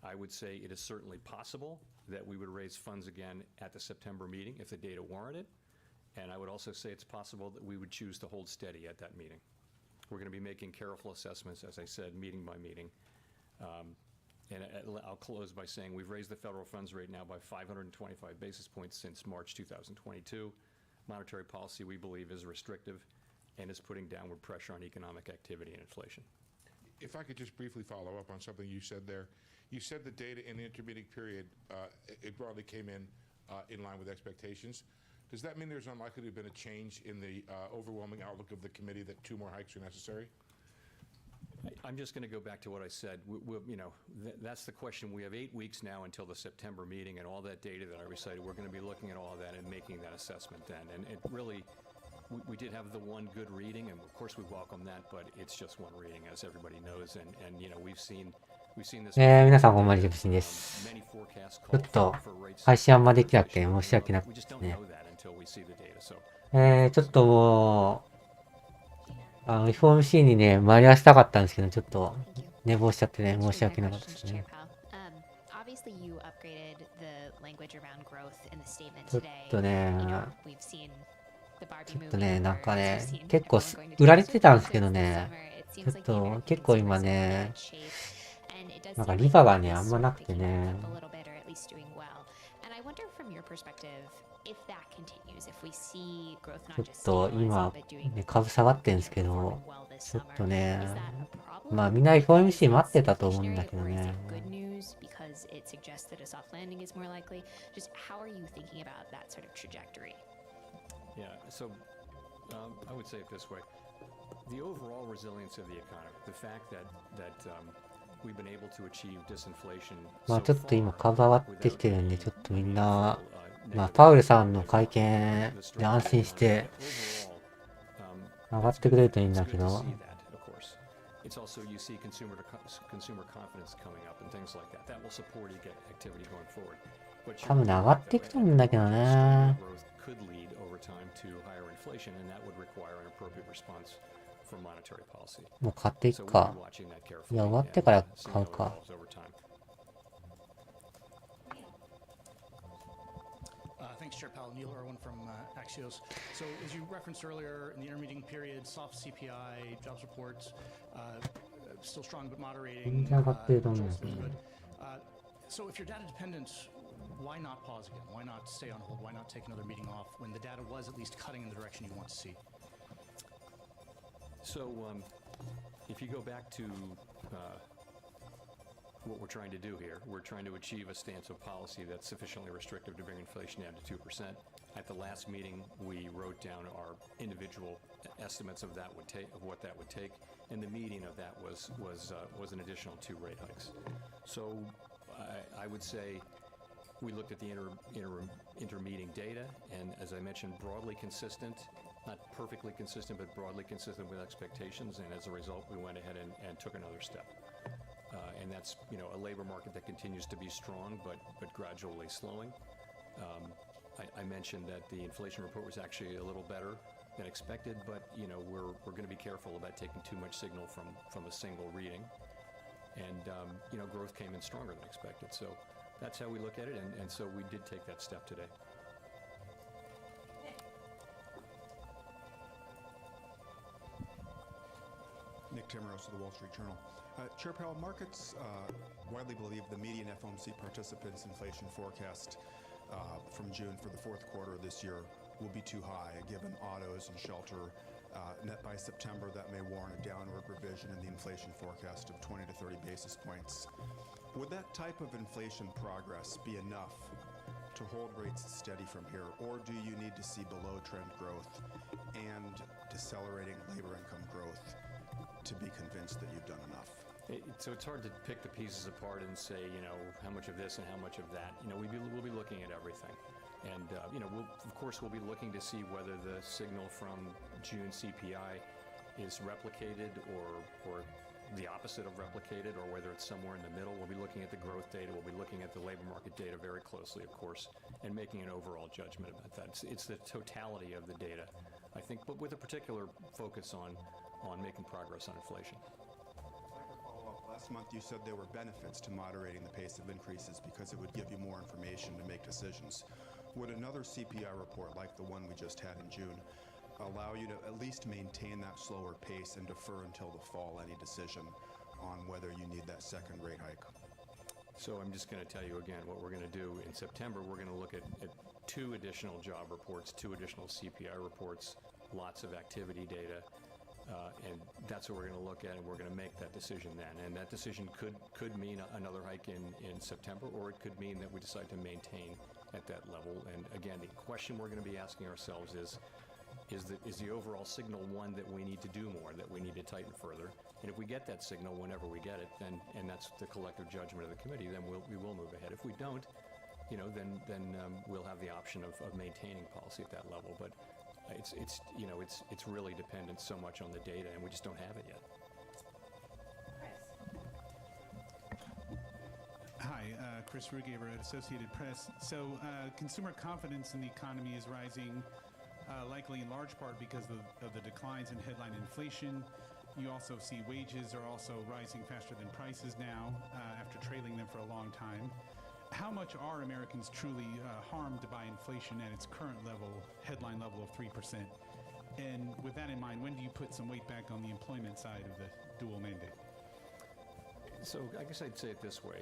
I would say it is certainly possible that we would raise funds again at the September meeting if the data warranted. And I would also say it's possible that we would choose to hold steady at that meeting. We're going to be making careful assessments, as I said, meeting by meeting. And I'll close by saying we've raised the federal funds rate now by 525 basis points since March 2022. Monetary policy, we believe, is restrictive and is putting downward pressure on economic activity and inflation. If I could just briefly follow up on something you said there. You said the data in the intermediate period, it broadly came in line with expectations. Does that mean there's unlikely to have been a change in the overwhelming outlook of the committee that 2 more hikes are necessary? I'm just going to go back to what I said. That's the question. We have 8 weeks now until the September meeting, and all that data that I recited, we're going to be looking at all of that and making that assessment then. And it really, we did have the one good reading, and of course we welcome that, but it's just one reading, as everybody knows. And we've seen this. 皆さんこんばんは、ジェプシンです。ちょっと配信あんまできなくて申し訳なくてね。ちょっともう、FOMC にね、間に合わせたかったんですけど、ちょっと寝坊しちゃってね、申し訳なかったですね。ちょっとね、なんかね、結構売られてたんですけどね、ちょっと結構今ね、なんかリバがね、あんまなくてね。ちょっと今、ね、株下がってるんですけど、ちょっとね、まあみんな FOMC 待ってたと思うんだけどね。Yeah, so I would say it this way. The overall resilience of the economy, the fact that we've been able to achieve disinflation. まあちょっと今株上がってきてるんで、ちょっとみんな、まあパウエルさんの会見で安心して上がってくれるといいんだけど。It's also you see consumer confidence coming up and things like that. That will support activity going forward. 多分ね、上がっていくと思うんだけどね。Could lead over time to higher inflation, and that would require an appropriate response from monetary policy. もう買っていくか。いや、終わってから買うか。Thanks, Chair Powell. Neil Irwin from Axios. So, as you referenced earlier, in the intermeeting period, soft CPI, jobs reports, still strong but moderating. So, if you're data dependent, why not pause again? Why not stay on hold? Why not take another meeting off when the data was at least cutting in the direction you want to see? So, if you go back to what we're trying to do here, we're trying to achieve a stance of policy that's sufficiently restrictive to bring inflation down to 2%. At the last meeting, we wrote down our individual estimates of what that would take, and the median of that was an additional 2 rate hikes. So, I would say we looked at the intermeeting data, and as I mentioned, broadly consistent, not perfectly consistent, but broadly consistent with expectations. And as a result, we went ahead and took another step. And that's, a labor market that continues to be strong, but gradually slowing. I mentioned that the inflation report was actually a little better than expected, but we're going to be careful about taking too much signal from a single reading. And growth came in stronger than expected. So that's how we look at it, and so we did take that step today. Nick Timmeros of the Wall Street Journal. Chair Powell, markets widely believe the median FOMC participants' inflation forecast from June for the 4th quarter of this year will be too high, given autos and shelter. Net by September, that may warrant a downward revision in the inflation forecast of 20 to 30 basis points. Would that type of inflation progress be enough to hold rates steady from here, or do you need to see below-trend growth and decelerating labor income growth to be convinced that you've done enough? So it's hard to pick the pieces apart and say, how much of this and how much of that. We'll be looking at everything. And, we'll be looking to see whether the signal from June CPI is replicated or the opposite of replicated, or whether it's somewhere in the middle. We'll be looking at the growth data. We'll be looking at the labor market data very closely, of course, and making an overall judgment about that. It's the totality of the data, I think, but with a particular focus on making progress on inflation. Last month you said there were benefits to moderating the pace of increases because it would give you more information to make decisions. Would another CPI report like the one we just had in June allow you to at least maintain that slower pace and defer until the fall any decision on whether you need that second rate hike? So I'm just going to tell you again what we're going to do in September. We're going to look at 2 additional job reports, 2 additional CPI reports, lots of activity data, and that's what we're going to look at, and we're going to make that decision then. And that decision could mean another hike in September, or it could mean that we decide to maintain at that level. And again, the question we're going to be asking ourselves is the overall signal one that we need to do more, that we need to tighten further? And if we get that signal whenever we get it, then, and that's the collective judgment of the committee, then we will move ahead. If we don't, then we'll have the option of maintaining policy at that level. But it's really dependent so much on the data, and we just don't have it yet. Hi, Chris Rugaber at Associated Press. So consumer confidence in the economy is rising, likely in large part because of the declines in headline inflation. You also see wages are also rising faster than prices now after trailing them for a long time. How much are Americans truly harmed by inflation at its current level, headline level of 3%? And with that in mind, when do you put some weight back on the employment side of the dual mandate? So I guess I'd say it this way.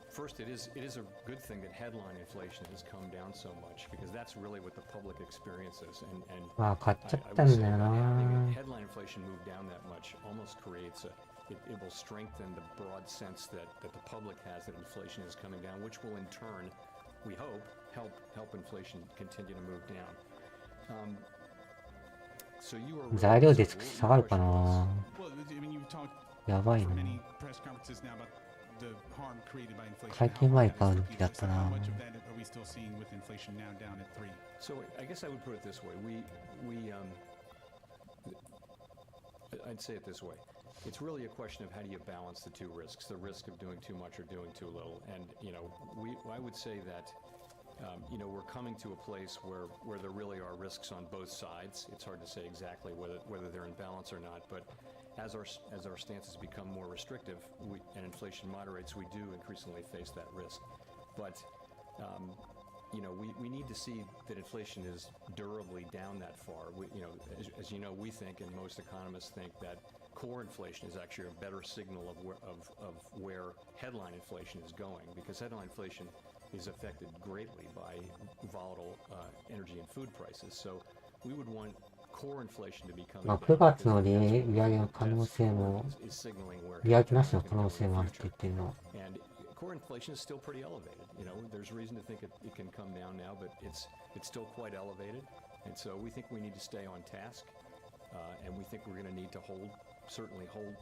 First, it is a good thing that headline inflation has come down so much, because that's really what the public experiences. And まあ買っちゃっ I た would ん say だよ that having な。 headline inflation move down that much almost creates it will strengthen the broad sense that the public has that inflation is coming down, which will in turn, we hope, help inflation continue to move down. So you are 材料で下がるか question な。 Well, I mean, you've talked やばい for な。 many press conferences now about the harm created by inflation. 会見前買うべきだった So な。 how much of that are we still seeing with inflation now down at 3? So I guess I would put it this way. I'd say it this way. It's really a question of how do you balance the 2 risks, the risk of doing too much or doing too little. And, I would say that, we're coming to a place where there really are risks on both sides. It's hard to say exactly whether they're in balance or not, but as our stances become more restrictive and inflation moderates, we do increasingly face that risk. But, we need to see that inflation is durably down that far. As you know, we think, and most economists think, that core inflation is actually a better signal of where headline inflation is going, because headline inflation is affected greatly by volatile energy and food prices. So we would want core inflation to be coming まあ down. 9月の利上げの可能性も、 is signaling where 利上げなしの可能性もあるって言ってるの。 and core inflation is still pretty elevated. There's reason to think it can come down now, but it's still quite elevated. And so we think we need to stay on task, and we think we're going to need to certainly hold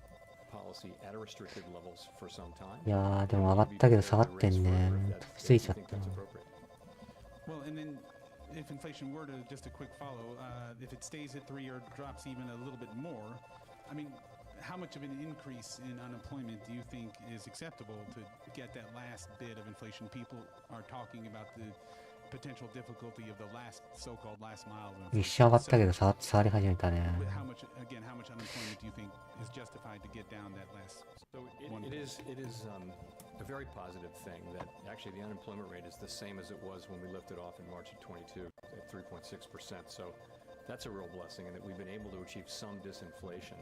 policy at a restricted levels for some time. いやー、でも上がったけど下がってんね。ついちゃったな。 Well, and then if inflation were to, just a quick follow, if it stays at 3 or drops even a little bit more, I mean, how much of an increase in unemployment do you think is acceptable to get that last bit of inflation? People are talking about the potential difficulty of the so-called last mile of inflation. 一瞬上がったけど下がり始めたね。 But how much unemployment do you think is justified to get down that last? So it is a very positive thing that actually the unemployment rate is the same as it was when we lifted off in March of 22 at 3.6%. So that's a real blessing, and that we've been able to achieve some disinflation.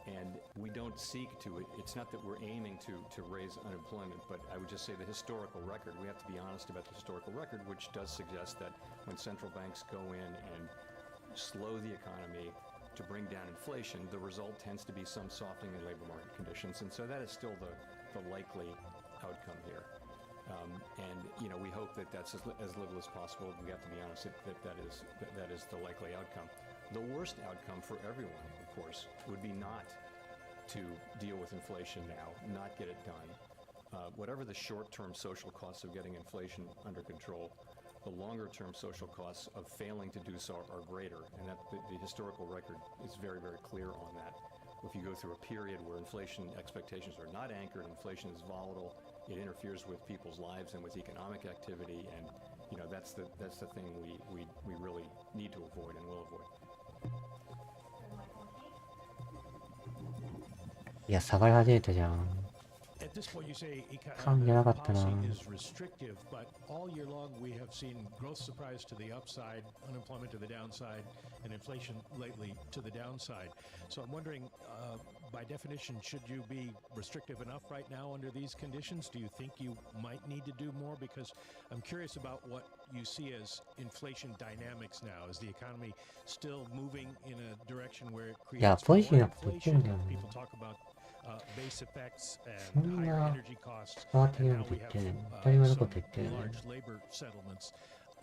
And we don't seek to, it's not that we're aiming to raise unemployment, but I would just say the historical record, we have to be honest about the historical record, which does suggest that when central banks go in and slow the economy to bring down inflation, the result tends to be some softening in labor market conditions. And so that is still the likely outcome here. And, we hope that that's as little as possible. We have to be honest that is the likely outcome. The worst outcome for everyone, of course, would be not to deal with inflation now, not get it done. Whatever the short-term social costs of getting inflation under control, the longer-term social costs of failing to do so are greater, and that the historical record is very, very clear on that. If you go through a period where inflation expectations are not anchored, inflation is volatile, it interferes with people's lives and with economic activity, and that's the thing we really need to avoid and will avoid. いや、下がり始めたじゃん。 At this point, you say policy is restrictive, but all year long we have seen growth surprise to the upside, unemployment to the downside, and inflation lately to the downside. So I'm wondering, by definition, should you be restrictive enough right now under these conditions? Do you think you might need to do more? Because I'm curious about what you see as inflation dynamics now. Is the economy still moving in a direction where it creates more inflation? People talk about base effects and higher energy costs, and now we have some large labor settlements.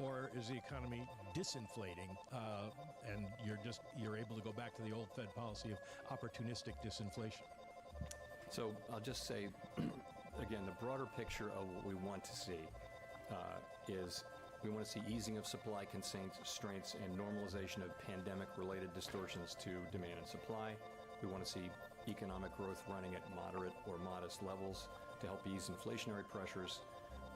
Or is the economy disinflating, and you're able to go back to the old Fed policy of opportunistic disinflation? So I'll just say, again, the broader picture of what we want to see is we want to see easing of supply constraints and normalization of pandemic-related distortions to demand and supply. We want to see economic growth running at moderate or modest levels to help ease inflationary pressures.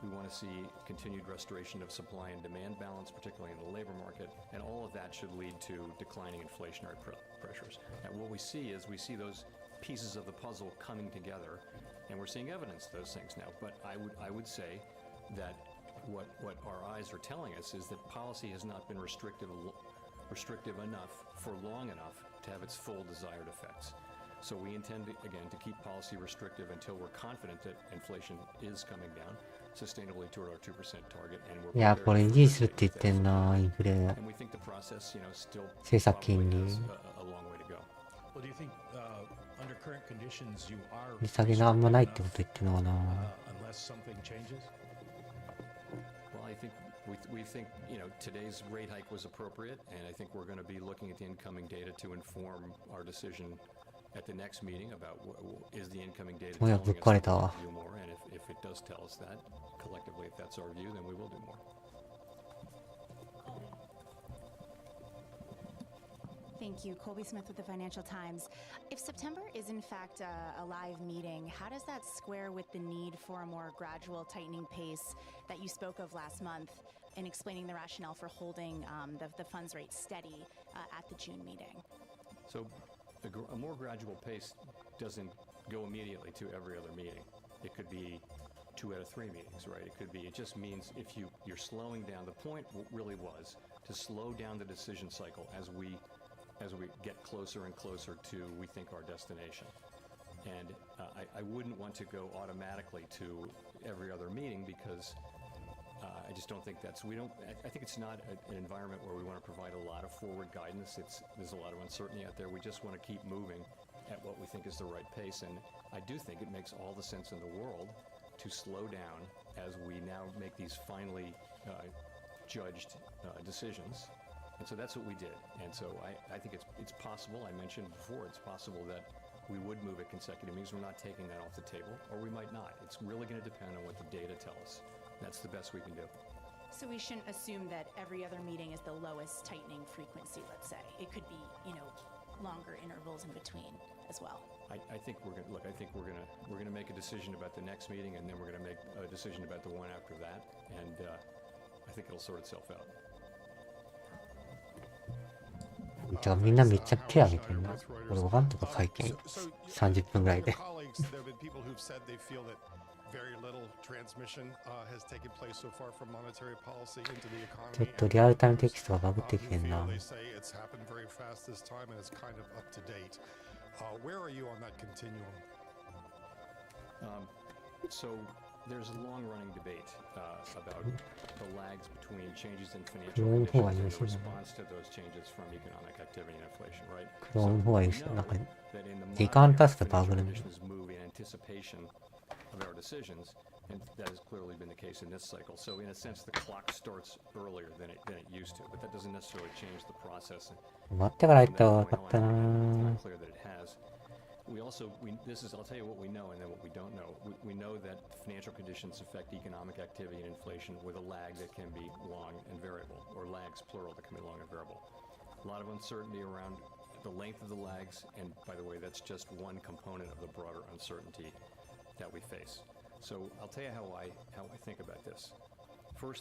We want to see continued restoration of supply and demand balance, particularly in the labor market, and all of that should lead to declining inflationary pressures. And what we see is those pieces of the puzzle coming together, and we're seeing evidence of those things now. But I would say that what our eyes are telling us is that policy has not been restrictive enough for long enough to have its full desired effects. So we intend, again, to keep policy restrictive until we're confident that inflation is coming down sustainably toward our 2% target, and we're いや、これ維持するって言ってんな、インフレ。 and we think the process, still 政策金 probably 利。 has a long way to go. Well, do you think under current conditions you are 利下げがあんまないってこと言ってんのかな。 unless something changes? Well, I think we think today's rate hike was appropriate, and I think we're going to be looking at the incoming data to inform our decision at the next meeting about is the incoming data telling us to do more, and if it does tell us that collectively, if that's our view, then we will do more. Thank you. Colby Smith with the Financial Times. If September is in fact a live meeting, how does that square with the need for a more gradual tightening pace that you spoke of last month in explaining the rationale for holding the funds rate steady at the June meeting? So a more gradual pace doesn't go immediately to every other meeting. It could be 2 out of 3 meetings, right? It just means if you're slowing down. The point really was to slow down the decision cycle as we get closer and closer to, we think, our destination. And I wouldn't want to go automatically to every other meeting because I just don't think I think it's not an environment where we want to provide a lot of forward guidance. There's a lot of uncertainty out there. We just want to keep moving at what we think is the right pace. And I do think it makes all the sense in the world to slow down as we now make these finally judged decisions. And so that's what we did. And so I think it's possible, I mentioned before, it's possible that we would move at consecutive meetings. We're not taking that off the table, or we might not. It's really going to depend on what the data tell us. That's the best we can do. So we shouldn't assume that every other meeting is the lowest tightening frequency, let's say. It could be, longer intervals in between as well. I think we're going to make a decision about the next meeting, and then we're going to make a decision about the one after that, and I think it'll sort itself out. じゃあみんなめっちゃ手挙げてんな。俺わかんとか会見30分ぐらいで。ちょっとリアルタイムテキストがバグってきてんな。So there's a long-running debate about the lags between changes in financial conditions and the response to those changes from economic activity and inflation, right? So we know that in the modern financial conditions move in anticipation of our decisions, and that has clearly been the case in this cycle. So in a sense, the clock starts earlier than it used to, but that doesn't necessarily change the process. 待ってから言ったら分かったな。 Clear that it has. I'll tell you what we know and then what we don't know. We know that financial conditions affect economic activity and inflation with a lag that can be long and variable, or lags, plural, that can be long and variable. A lot of uncertainty around the length of the lags, and by the way, that's just one component of the broader uncertainty that we face. So I'll tell you how I think about this.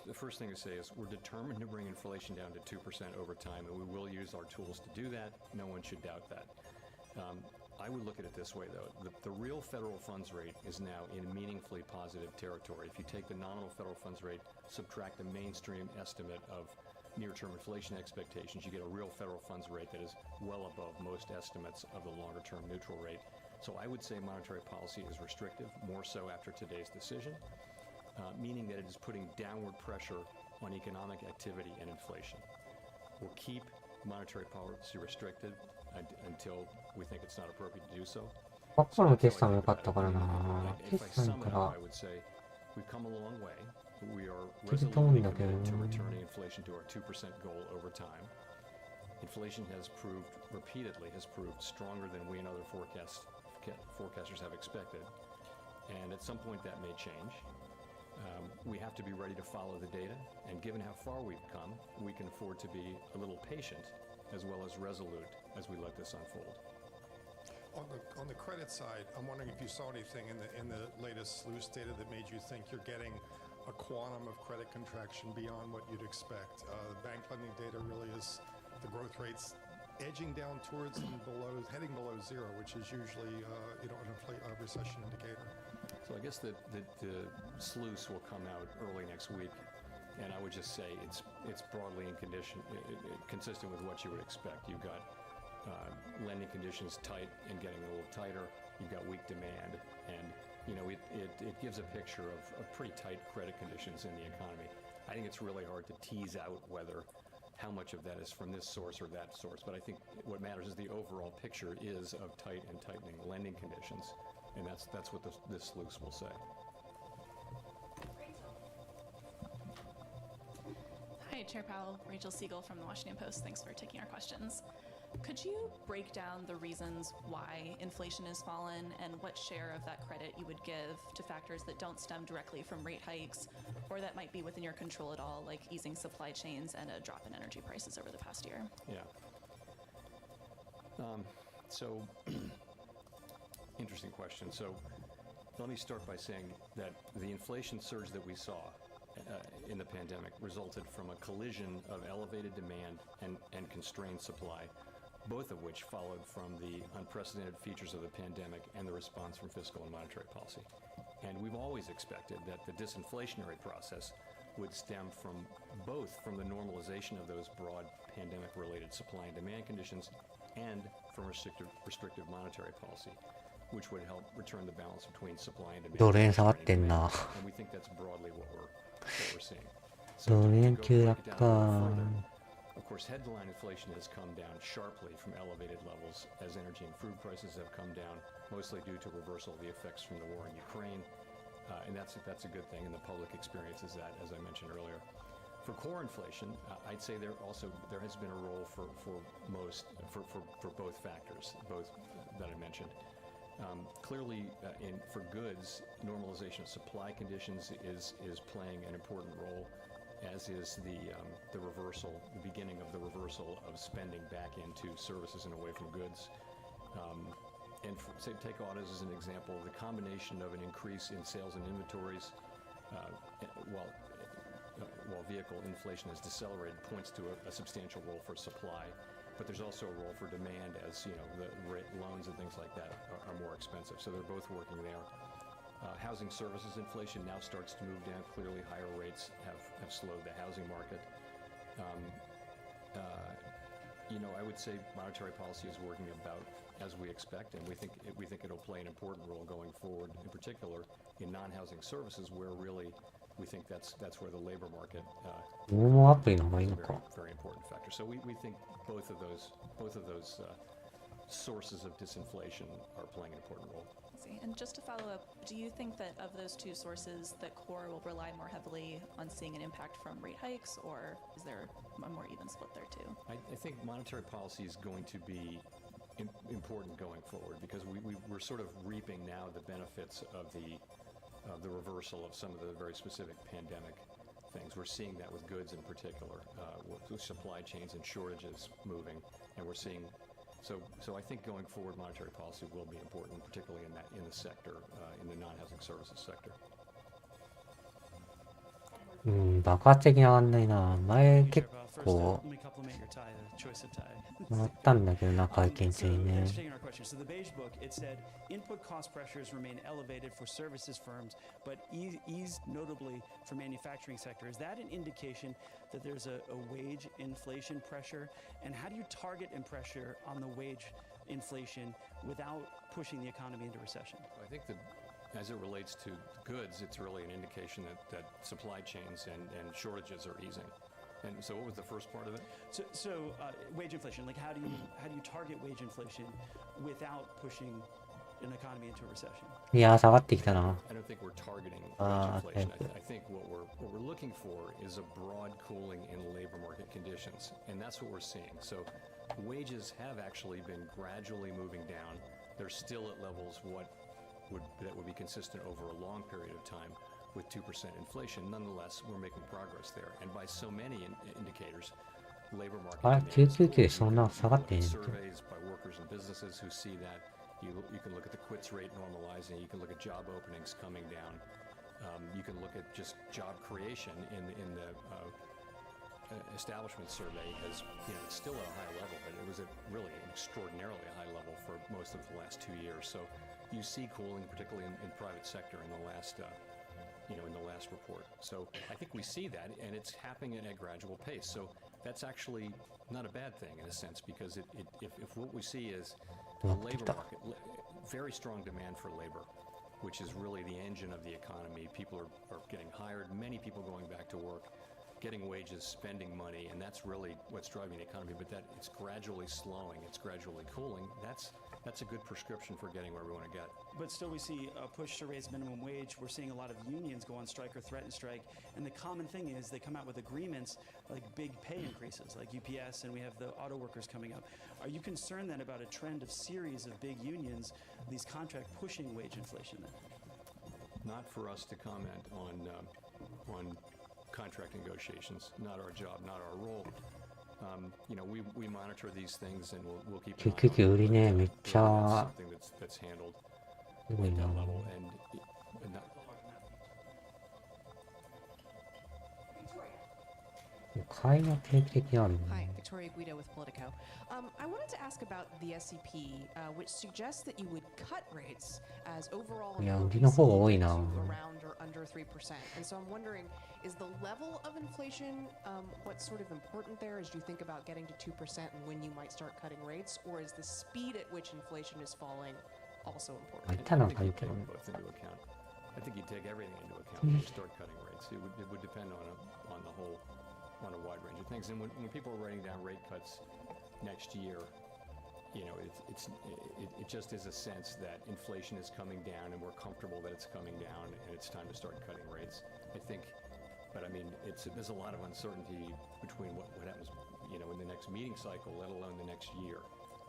The first thing to say is we're determined to bring inflation down to 2% over time, and we will use our tools to do that. No one should doubt that. I would look at it this way, though. The real federal funds rate is now in meaningfully positive territory. If you take the nominal federal funds rate, subtract the mainstream estimate of near-term inflation expectations, you get a real federal funds rate that is well above most estimates of the longer-term neutral rate. So I would say monetary policy is restrictive, more so after today's decision, meaning that it is putting downward pressure on economic activity and inflation. We'll keep monetary policy restricted until we think it's not appropriate to do so. 過去の決算も良かったからな。決 If I 算 sum か it up, ら I would say we've come a long way. We are 適当なん resolutely だけど committed to な。 returning inflation to our 2% goal over time. Inflation has repeatedly proved stronger than we and other forecasters have expected. And at some point that may change. We have to be ready to follow the data. And given how far we've come, we can afford to be a little patient as well as resolute as we let this unfold. On the credit side, I'm wondering if you saw anything in the latest SLOOS data that made you think you're getting a quantum of credit contraction beyond what you'd expect. The bank lending data really is the growth rates edging down towards and heading below zero, which is usually a recession indicator. So I guess that the SLOOS will come out early next week, and I would just say it's broadly consistent with what you would expect. You've got lending conditions tight and getting a little tighter. You've got weak demand, and it gives a picture of pretty tight credit conditions in the economy. I think it's really hard to tease out how much of that is from this source or that source, but I think what matters is the overall picture is of tight and tightening lending conditions, and that's what this SLOOS will say. Hi, Chair Powell. Rachel Siegel from the Washington Post. Thanks for taking our questions. Could you break down the reasons why inflation has fallen and what share of that credit you would give to factors that don't stem directly from rate hikes or that might be within your control at all, like easing supply chains and a drop in energy prices over the past year? Yeah. So, interesting question. So, let me start by saying that the inflation surge that we saw in the pandemic resulted from a collision of elevated demand and constrained supply, both of which followed from the unprecedented features of the pandemic and the response from fiscal and monetary policy. And we've always expected that the disinflationary process would stem from the normalization of those broad pandemic-related supply and demand conditions and from restrictive monetary policy, which would help return the balance between supply and demand. ドル円下がってんな。 And we think that's broadly what we're seeing. ドル円急落か。 Of course, headline inflation has come down sharply from elevated levels as energy and food prices have come down, mostly due to reversal of the effects from the war in Ukraine. And that's a good thing, and the public experiences that, as I mentioned earlier. For core inflation, I'd say there has been a role for both factors, both that I mentioned. Clearly, for goods, normalization of supply conditions is playing an important role, as is the beginning of the reversal of spending back into services and away from goods. And take autos as an example. The combination of an increase in sales and inventories, while vehicle inflation has decelerated, points to a substantial role for supply. But there's also a role for demand, as the loans and things like that are more expensive. So they're both working there. Housing services inflation now starts to move down. Clearly, higher rates have slowed the housing market. I would say monetary policy is working about as we expect, and we think it'll play an important role going forward, in particular in non-housing services, where really we think that's where the labor market is a very important factor. So we think both of those sources of disinflation are playing an important role. And just to follow up, do you think that of those two sources, that core will rely more heavily on seeing an impact from rate hikes, or is there a more even split there too? I think monetary policy is going to be important going forward, because we're sort of reaping now the benefits of the reversal of some of the very specific pandemic things. We're seeing that with goods in particular, with supply chains and shortages moving, and we're seeing. So I think going forward, monetary policy will be important, particularly in the sector, in the non-housing services sector. 爆発的に上がんないな。前結構もらったんだけどな、会見中にね。 Taking our question. So the beige book, it said input cost pressures remain elevated for services firms, but ease notably for manufacturing sector. Is that an indication that there's a wage inflation pressure? And how do you target and pressure on the wage inflation without pushing the economy into recession? I think that as it relates to goods, it's really an indication that supply chains and shortages are easing. And so what was the first part of it? So wage inflation, like how do you target wage inflation without pushing an economy into a recession? いやー、下がってきたな。 I don't think we're targeting Ah, wage inflation. okay. I think what we're looking for is a broad cooling in labor market conditions, and that's what we're seeing. So wages have actually been gradually moving down. They're still at levels that would be consistent over a long period of time with 2% inflation. Nonetheless, we're making progress there, and by so many indicators, labor market あれ、 demands, 999そんな下がってんねん。 surveys by workers and businesses who see that. You can look at the quits rate normalizing. You can look at job openings coming down. You can look at just job creation in the establishment survey as, it's still at a high level, but it was at really an extraordinarily high level for most of the last 2 years. So you see cooling, particularly in private sector in the last in the last report. So I think we see that, and it's happening at a gradual pace. So that's actually not a bad thing in a sense, because if what we see is the labor market, very strong demand for labor, which is really the engine of the economy. People are getting hired, many people going back to work, getting wages, spending money, and that's really what's driving the economy. But that it's gradually slowing, it's gradually cooling. That's a good prescription for getting where we want to get. But still we see a push to raise minimum wage. We're seeing a lot of unions go on strike or threaten strike. And the common thing is they come out with agreements like big pay increases, like UPS, and we have the auto workers coming up. Are you concerned then about a trend of series of big unions, these contract pushing wage inflation then? Not for us to comment on contract negotiations. Not our job, not our role. We monitor these things, and we'll keep an eye on 結局売りね、めっちゃ something that's handled すごい at な。 that level, and not, 買いは定期的にあるね。 Hi, Victoria Guido with Politico. I wanted to ask about the SEP, which suggests that you would cut rates as overall いや、売 inflation りの方が多い gets な。 you around or under 3%. And so I'm wondering, is the level of inflation what's sort of important there as you think about getting to 2% and when you might start cutting rates, or is the speed at which inflation is falling also まあ、 important? いたのは I 買う think け you ど take ね。 both into account. I think you take everything into account when you start cutting rates. It would depend on the whole, on a wide range of things. And when people are writing down rate cuts next year, it just is a sense that inflation is coming down, and we're comfortable that it's coming down, and it's time to start cutting rates. I think, but I mean, there's a lot of uncertainty between what happens, in the next meeting cycle, let alone the next year,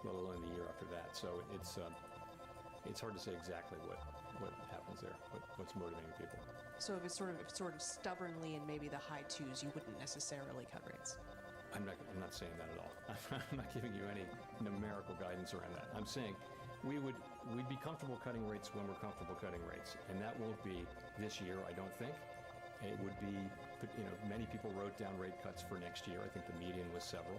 let alone the year after that. So it's hard to say exactly what happens there, what's motivating people. So if it's sort of stubbornly in maybe the high twos, you wouldn't necessarily cut rates. I'm not saying that at all. I'm not giving you any numerical guidance around that. I'm saying we'd be comfortable cutting rates when we're comfortable cutting rates, and that won't be this year, I don't think. It would be, many people wrote down rate cuts for next year. I think the median was several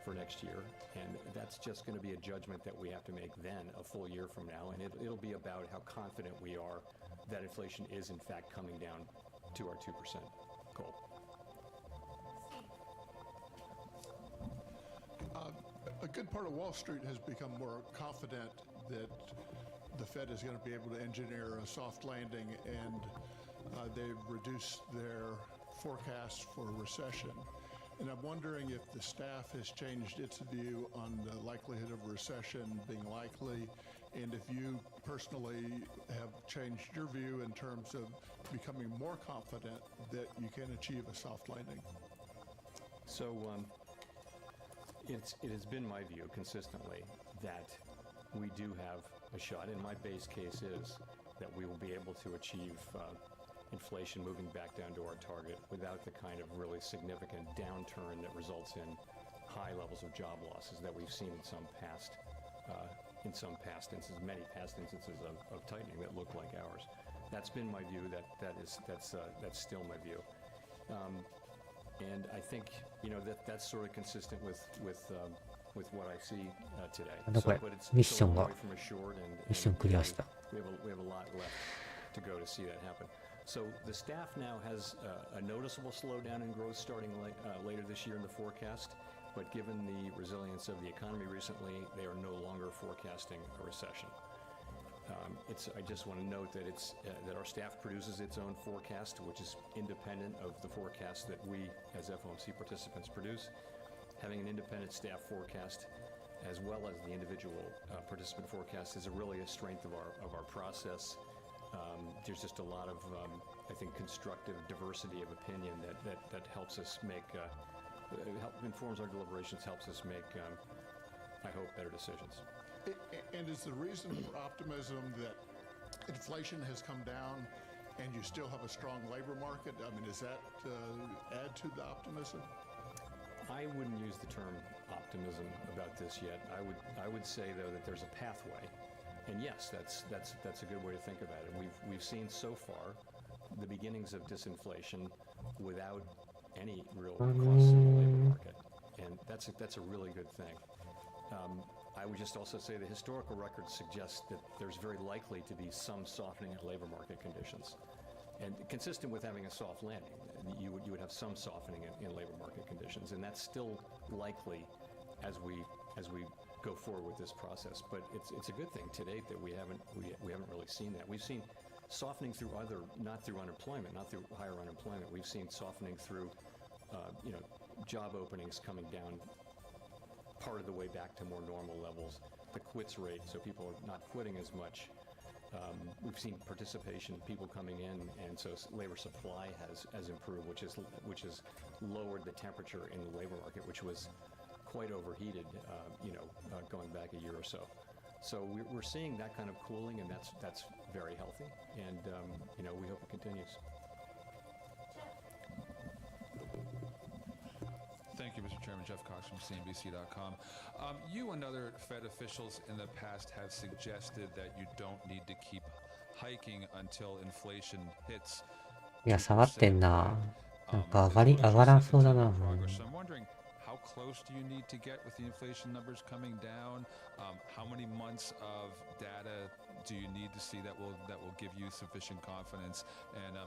for next year, and that's just going to be a judgment that we have to make then, a full year from now, and it'll be about how confident we are that inflation is in fact coming down to our 2% goal. A good part of Wall Street has become more confident that the Fed is going to be able to engineer a soft landing, and they've reduced their forecast for recession. And I'm wondering if the staff has changed its view on the likelihood of recession being likely, and if you personally have changed your view in terms of becoming more confident that you can achieve a soft landing. So it has been my view consistently that we do have a shot, and my base case is that we will be able to achieve inflation moving back down to our target without the kind of really significant downturn that results in high levels of job losses that we've seen in some past instances, many past instances of tightening that look like ours. That's been my view. That's still my view. And I think, that's sort of consistent with what I see today. なんだこれ But it's ミッショ still ン a が long way from assured, and ミッションクリアした。 we have a lot left to go to see that happen. So the staff now has a noticeable slowdown in growth starting later this year in the forecast. But given the resilience of the economy recently, they are no longer forecasting a recession. I just want to note that that our staff produces its own forecast, which is independent of the forecast that we, as FOMC participants, produce. Having an independent staff forecast, as well as the individual participant forecast, is really a strength of our process. There's just a lot of, I think, constructive diversity of opinion that helps us make. Informs our deliberations, helps us make, I hope, better decisions. And is the reason for optimism that inflation has come down and you still have a strong labor market? I mean, does that add to the optimism? I wouldn't use the term optimism about this yet. I would say, though, that there's a pathway. And yes, that's a good way to think about it. We've seen so far the beginnings of disinflation without any real costs in the labor market, and that's a really good thing. I would just also say the historical record suggests that there's very likely to be some softening in labor market conditions, and consistent with having a soft landing, you would have some softening in labor market conditions, and that's still likely as we go forward with this process. But it's a good thing to date that we haven't really seen that. We've seen softening through not through unemployment, not through higher unemployment. We've seen softening through, job openings coming down part of the way back to more normal levels. The quits rate, so people are not quitting as much. We've seen participation, people coming in, and so labor supply has improved, which has lowered the temperature in the labor market, which was quite overheated, going back a year or so. So we're seeing that kind of cooling, and that's very healthy, and we hope it continues. Thank you, Mr. Chairman. Jeff Cox from CNBC.com. You and other Fed officials in the past have suggested that you don't need to keep hiking until inflation hits. いや、下がってんな。なんか上がらんそうだな。So I'm wondering, how close do you need to get with the inflation numbers coming down? How many months of data do you need to see that will give you sufficient confidence? And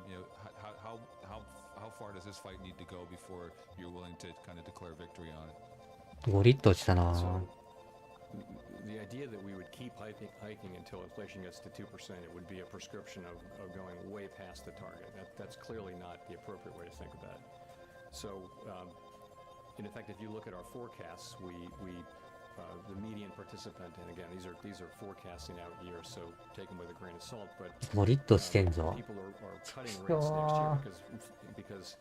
how far does this fight need to go before you're willing to kind of declare victory on it? ゴリッと落ちたな。 The idea that we would keep hiking until inflation gets to 2%, it would be a prescription of going way past the target. That's clearly not the appropriate way to think about it. So, in effect, if you look at our forecasts, the median participant, and again, these are forecasting out years, so take them with a grain of salt. But ゴリッとしてんぞ。 people are cutting rates next year because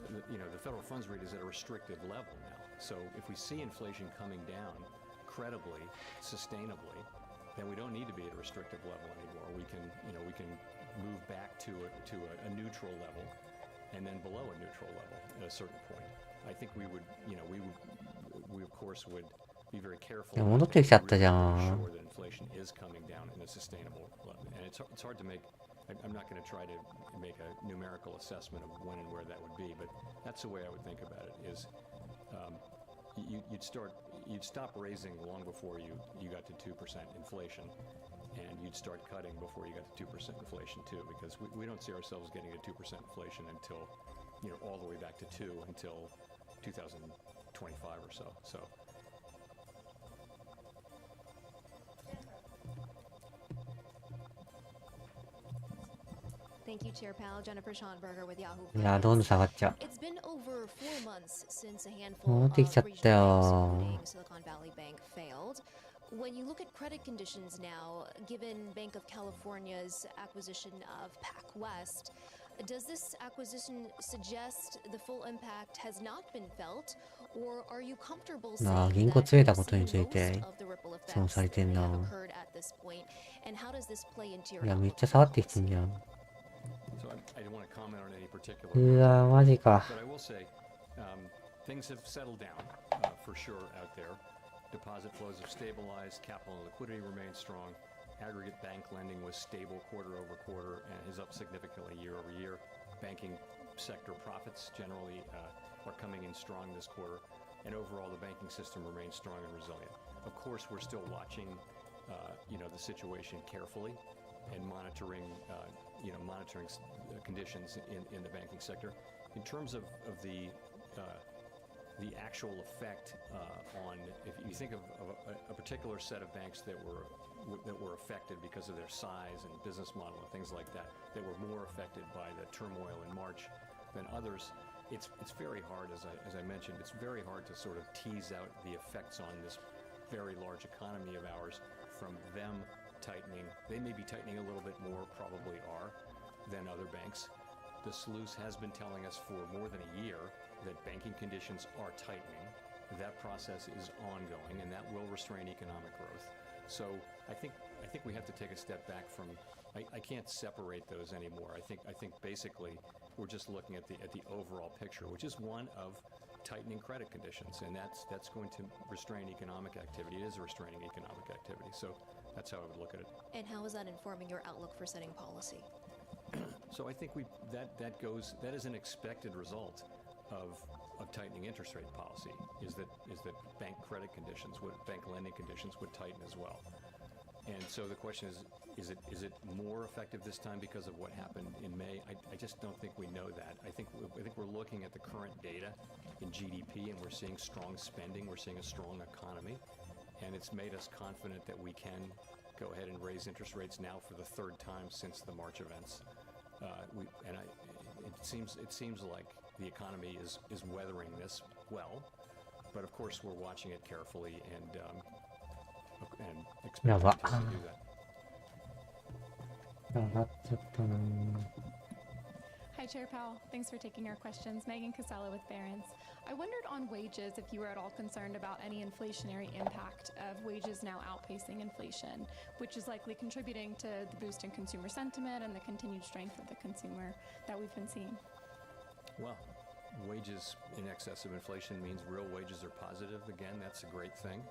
the federal funds rate is at a restrictive level now. So if we see inflation coming down credibly, sustainably, then we don't need to be at a restrictive level anymore. We can move back to a neutral level, and then below a neutral level at a certain point. I think we of course would be very careful. 戻ってきちゃったじゃん。 Ensure that inflation is coming down in a sustainable level, and it's hard to make. I'm not going to try to make a numerical assessment of when and where that would be, but that's the way I would think about it. Is you'd stop raising long before you got to 2% inflation, and you'd start cutting before you got to 2% inflation too, because we don't see ourselves getting to 2% inflation until all the way back to 2 until 2025 or so. So. Thank you, Chair Powell. Jennifer Schonberger with Yahoo. いや、どんどん下がっちゃう。 It's been over 4 months since a handful 戻 of ってきちゃったよ。 regional banks, including Silicon Valley Bank, failed. When you look at credit conditions now, given Bank of California's acquisition of PacWest, does this acquisition suggest the full impact has not been felt, or are you comfortable saying 銀行 that 詰めたことについ most て of the ripple 質問 effects されてんな。 have occurred at this point, and how does this play into your いや、めっ outlook ちゃ下がってきてんじゃん。 So I don't want to comment on any particular. うわ、マジか。 But I will say, things have settled down for sure out there. Deposit flows have stabilized. Capital and liquidity remain strong. Aggregate bank lending was stable quarter over quarter and is up significantly year over year. Banking sector profits generally are coming in strong this quarter, and overall the banking system remains strong and resilient. Of course, we're still watching, the situation carefully and monitoring conditions in the banking sector. In terms of the actual effect on, if you think of a particular set of banks that were affected because of their size and business model and things like that were more affected by the turmoil in March than others, it's very hard, as I mentioned, it's very hard to sort of tease out the effects on this very large economy of ours from them tightening. They may be tightening a little bit more, probably are, than other banks. The SLOOS has been telling us for more than a year that banking conditions are tightening. That process is ongoing, and that will restrain economic growth. So I think we have to take a step back from. I can't separate those anymore. I think basically we're just looking at the overall picture, which is one of tightening credit conditions, and that's going to restrain economic activity. It is restraining economic activity. So that's how I would look at it. And how is that informing your outlook for setting policy? So I think that is an expected result of tightening interest rate policy, is that bank credit conditions bank lending conditions would tighten as well. And so the question is it more effective this time because of what happened in May? I just don't think we know that. I think we're looking at the current data in GDP, and we're seeing strong spending, we're seeing a strong economy, and it's made us confident that we can go ahead and raise interest rates now for the third time since the March events. It seems like the economy is weathering this well, but of course we're watching it carefully and expect it to do that. 上がっちゃったな。 Hi, Chair Powell. Thanks for taking our questions. Megan Casella with Barron's. I wondered on wages if you were at all concerned about any inflationary impact of wages now outpacing inflation, which is likely contributing to the boost in consumer sentiment and the continued strength of the consumer that we've been seeing. Well, wages in excess of inflation means real wages are positive. Again, that's a great thing.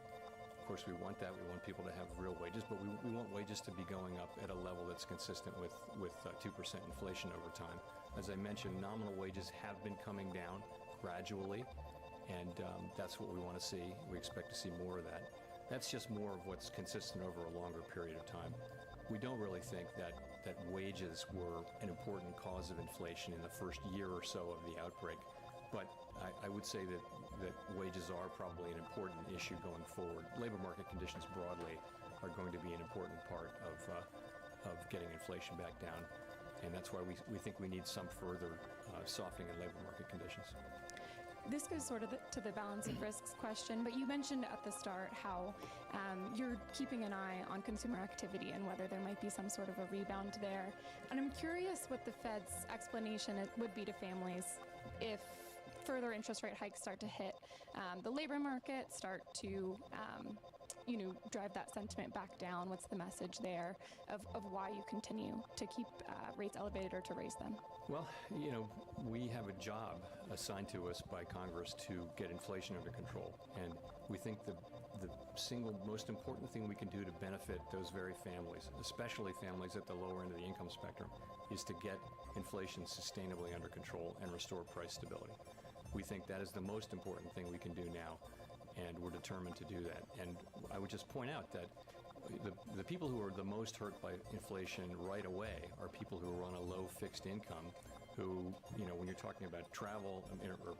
Of course, we want that. We want people to have real wages, but we want wages to be going up at a level that's consistent with 2% inflation over time. As I mentioned, nominal wages have been coming down gradually, and that's what we want to see. We expect to see more of that. That's just more of what's consistent over a longer period of time. We don't really think that wages were an important cause of inflation in the first year or so of the outbreak, but I would say that wages are probably an important issue going forward. Labor market conditions broadly are going to be an important part of getting inflation back down. And that's why we think we need some further softening in labor market conditions. This goes sort of to the balance of risks question, but you mentioned at the start how you're keeping an eye on consumer activity and whether there might be some sort of a rebound there. And I'm curious what the Fed's explanation would be to families if further interest rate hikes start to hit the labor market, start to drive that sentiment back down. What's the message there of why you continue to keep rates elevated or to raise them? Well, we have a job assigned to us by Congress to get inflation under control. And we think the single most important thing we can do to benefit those very families, especially families at the lower end of the income spectrum, is to get inflation sustainably under control and restore price stability. We think that is the most important thing we can do now, and we're determined to do that. And I would just point out that the people who are the most hurt by inflation right away are people who are on a low fixed income, who, when you're talking about travel or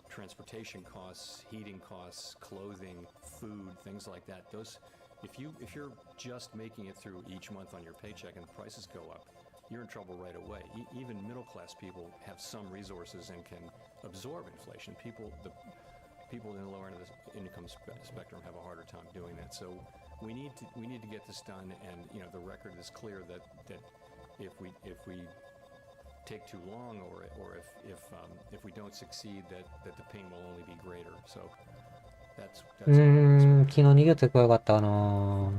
transportation costs, heating costs, clothing, food, things like that, those, if you're just making it through each month on your paycheck and the prices go up, you're in trouble right away. Even middle class people have some resources and can absorb inflation. People in the lower end of the income spectrum have a harder time doing that. So we need to get this done, and the record is clear that if we take too long or if we don't succeed, that the pain will only be greater. So that's 昨日逃げてこよかったな。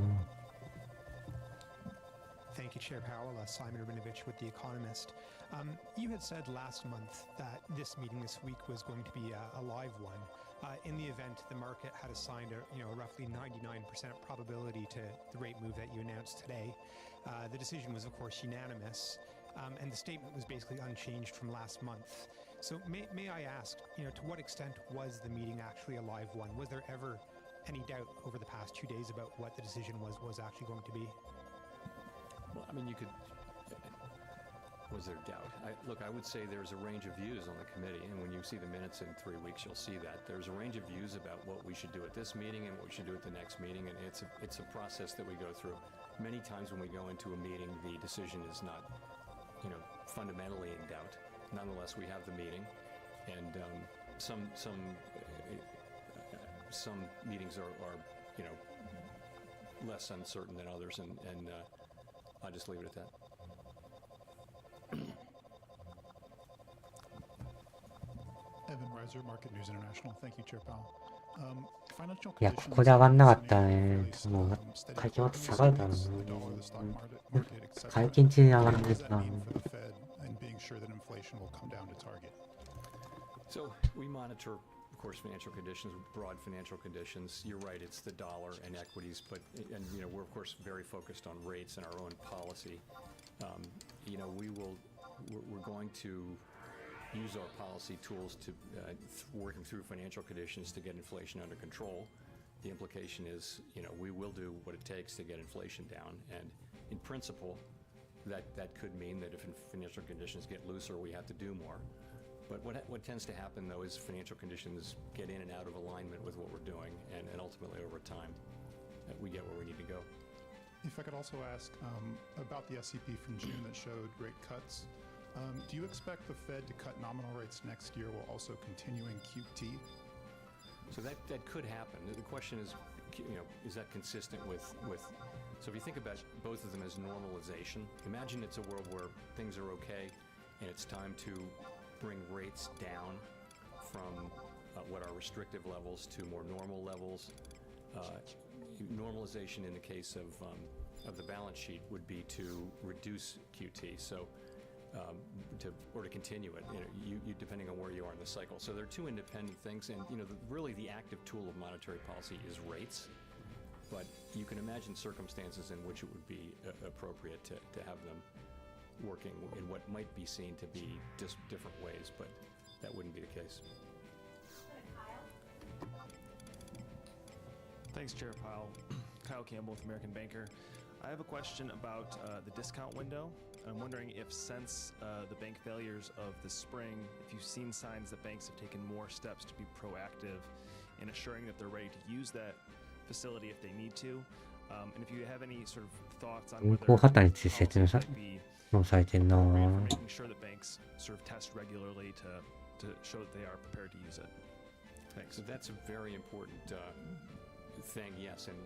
Thank you, Chair Powell. Simon Rabinovich with The Economist. You had said last month that this meeting this week was going to be a live one. In the event, the market had assigned a roughly 99% probability to the rate move that you announced today. The decision was, of course, unanimous, and the statement was basically unchanged from last month. So may I ask, to what extent was the meeting actually a live one? Was there ever any doubt over the past 2 days about what the decision was actually going to be? Well, I mean, was there doubt? Look, I would say there's a range of views on the committee, and when you see the minutes in 3 weeks, you'll see that. There's a range of views about what we should do at this meeting and what we should do at the next meeting, and it's a process that we go through. Many times when we go into a meeting, the decision is not, fundamentally in doubt. Nonetheless, we have the meeting, and some meetings are less uncertain than others, and I'll just leave it at that. Evan Reiser, Market News International. Thank you, Chair Powell. Financial いや、ここで上がんなかったらね、もう会見終わって下がるだろうな。会見中に上がらないとな。So we monitor, of course, financial conditions, broad financial conditions. You're right, it's the dollar and equities, and we're of course very focused on rates and our own policy. We're going to use our policy tools to working through financial conditions to get inflation under control. The implication is, we will do what it takes to get inflation down, and in principle, that could mean that if financial conditions get looser, we have to do more. But what tends to happen, though, is financial conditions get in and out of alignment with what we're doing, and ultimately, over time, we get where we need to go. If I could also ask about the SEP from June that showed rate cuts. Do you expect the Fed to cut nominal rates next year while also continuing QT? So that could happen. The question is, is that consistent with? So if you think about both of them as normalization, imagine it's a world where things are okay, and it's time to bring rates down from what are restrictive levels to more normal levels. Normalization in the case of the balance sheet would be to reduce QT. So. To continue it, you depending on where you are in the cycle. So there are two independent things, and really the active tool of monetary policy is rates. But you can imagine circumstances in which it would be appropriate to have them working in what might be seen to be just different ways, but that wouldn't be the case. Thanks, Chair Powell. Kyle Campbell with American Banker. I have a question about the discount window. I'm wondering if since the bank failures of the spring, if you've seen signs that banks have taken more steps to be proactive in assuring that they're ready to use that facility if they need to. And if you have any sort of thoughts on whether policies might be appropriate for making sure that banks sort of test regularly to show that they are prepared to use it. Thanks. So that's a very important thing, yes, and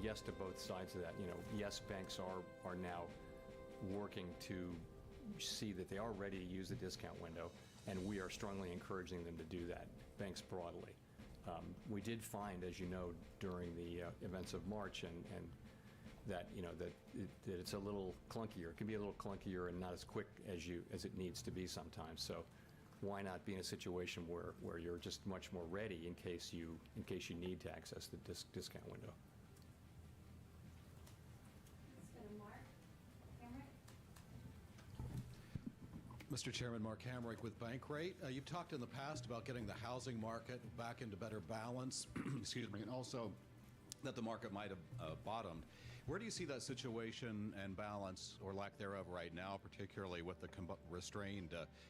yes to both sides of that. Yes, banks are now working to see that they are ready to use the discount window, and we are strongly encouraging them to do that, banks broadly. We did find, as you know, during the events of March, and that that it's a little clunkier. It can be a little clunkier and not as quick as it needs to be sometimes. So why not be in a situation where you're just much more ready in case you need to access the discount window. Mr. Chairman, Mark Hamrick with Bankrate. You've talked in the past about getting the housing market back into better balance, excuse me, and also that the market might have bottomed. Where do you see that situation and balance, or lack thereof, right now, particularly with the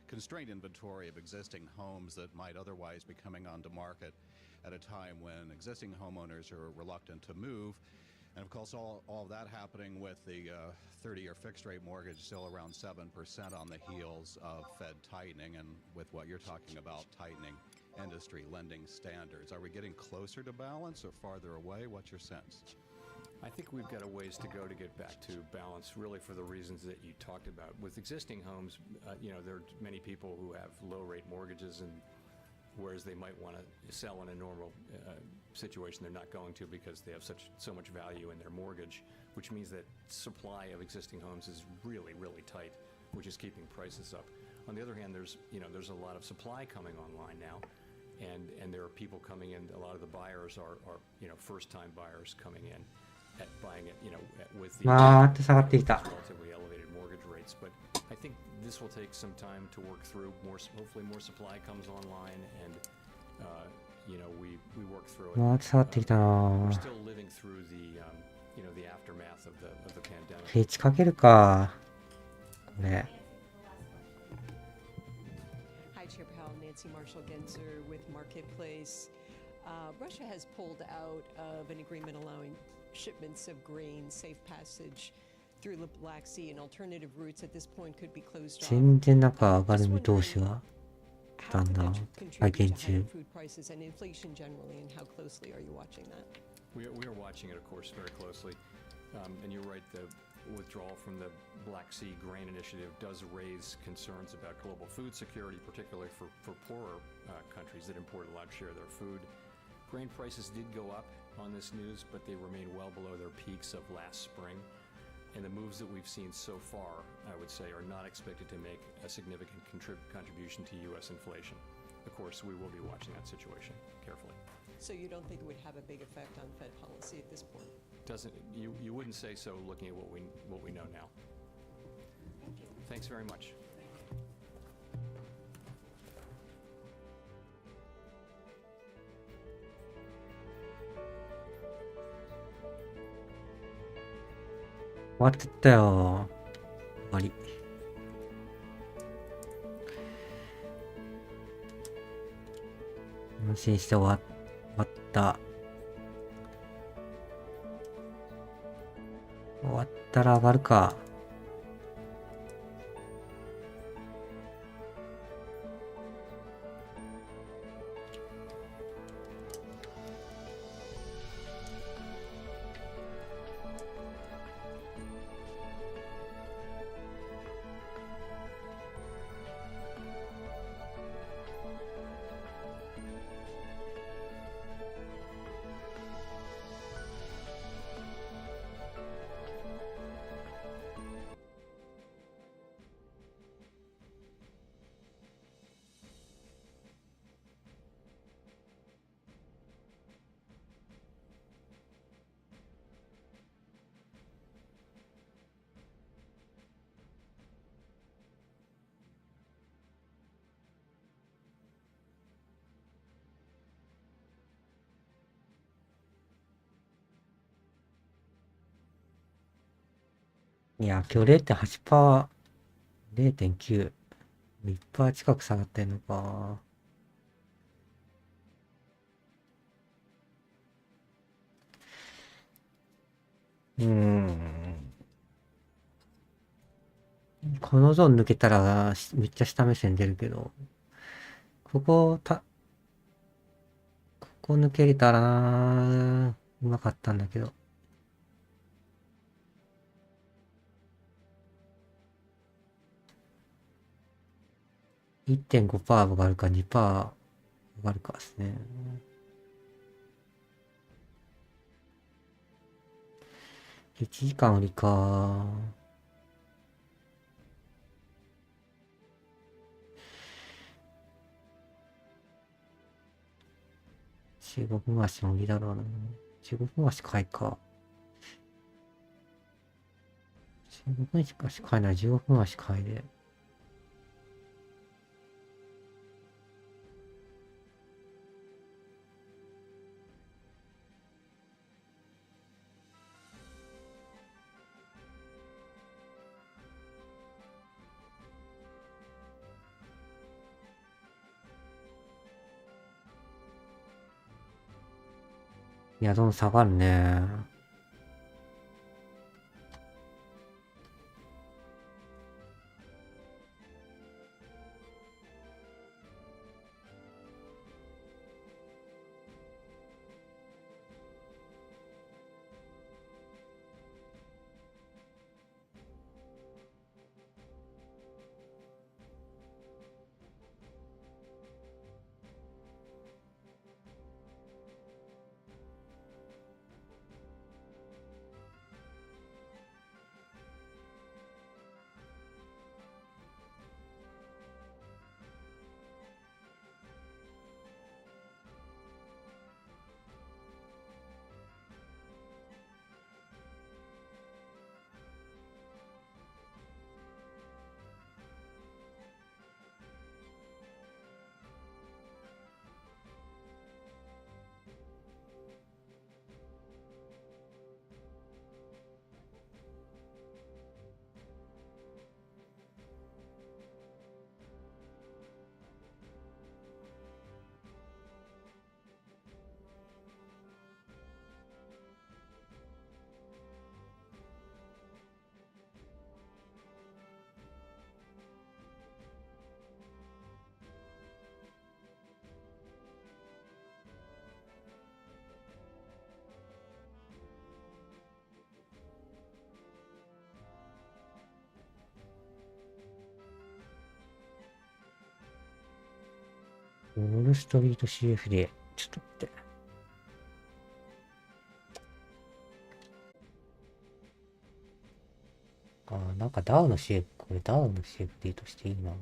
constrained inventory of existing homes that might otherwise be coming onto market at a time when existing homeowners are reluctant to move? And of course, all of that happening with the 30-year fixed-rate mortgage still around 7% on the heels of Fed tightening, and with what you're talking about, tightening industry lending standards. Are we getting closer to balance or farther away? What's your sense? I think we've got a ways to go to get back to balance, really for the reasons that you talked about. With existing homes, there are many people who have low-rate mortgages, and whereas they might want to sell in a normal situation, they're not going to because they have so much value in their mortgage, which means that supply of existing homes is really, really tight, which is keeping prices up. On the other hand, there's a lot of supply coming online now, and there are people coming in. A lot of the buyers are first-time buyers coming in, at buying it, with the また下がってきた。 relatively elevated mortgage rates. But I think this will take some time to work through. Hopefully more supply comes online, and we work through it. また下がってきた We're な。 still living through the aftermath of the pandemic. フェチかけるか。ね。 Hi, Chair Powell. Nancy Marshall-Genzer with Marketplace. Russia has pulled out of an agreement allowing shipments of grain safe passage through the Black Sea, and alternative routes at this point could be closed off. 全然なんか上がる見通しがだんだん会見 To 中。 higher food prices and inflation generally, and how closely are you watching that? We are watching it, of course, very closely. And you're right, the withdrawal from the Black Sea Grain Initiative does raise concerns about global food security, particularly for poorer countries that import a large share of their food. Grain prices did go up on this news, but they remain well below their peaks of last spring. And the moves that we've seen so far, I would say, are not expected to make a significant contribution to U.S. inflation. Of course, we will be watching that situation carefully. So you don't think it would have a big effect on Fed policy at this point? You wouldn't say so looking at what we know now. Thanks very much.終わってったよ。終わり。安心して終わった。終わったら上がるか。いや、今日 0.8%、0.9、1% 近く下がってんのか。このゾーン抜けたらめっちゃ下目線出るけど、ここ抜けれたらな、うまかったんだけど。1.5% 上がるか 2% 上がるかですね。1時間売りか。15分足も売りだろうな。15分足買いか。15分足買いない。15分足買いで。いや、どんどん下がるね。ウォールストリート CFD。ちょっと待って。なんかダウの CF、これダウの CFD としていいな。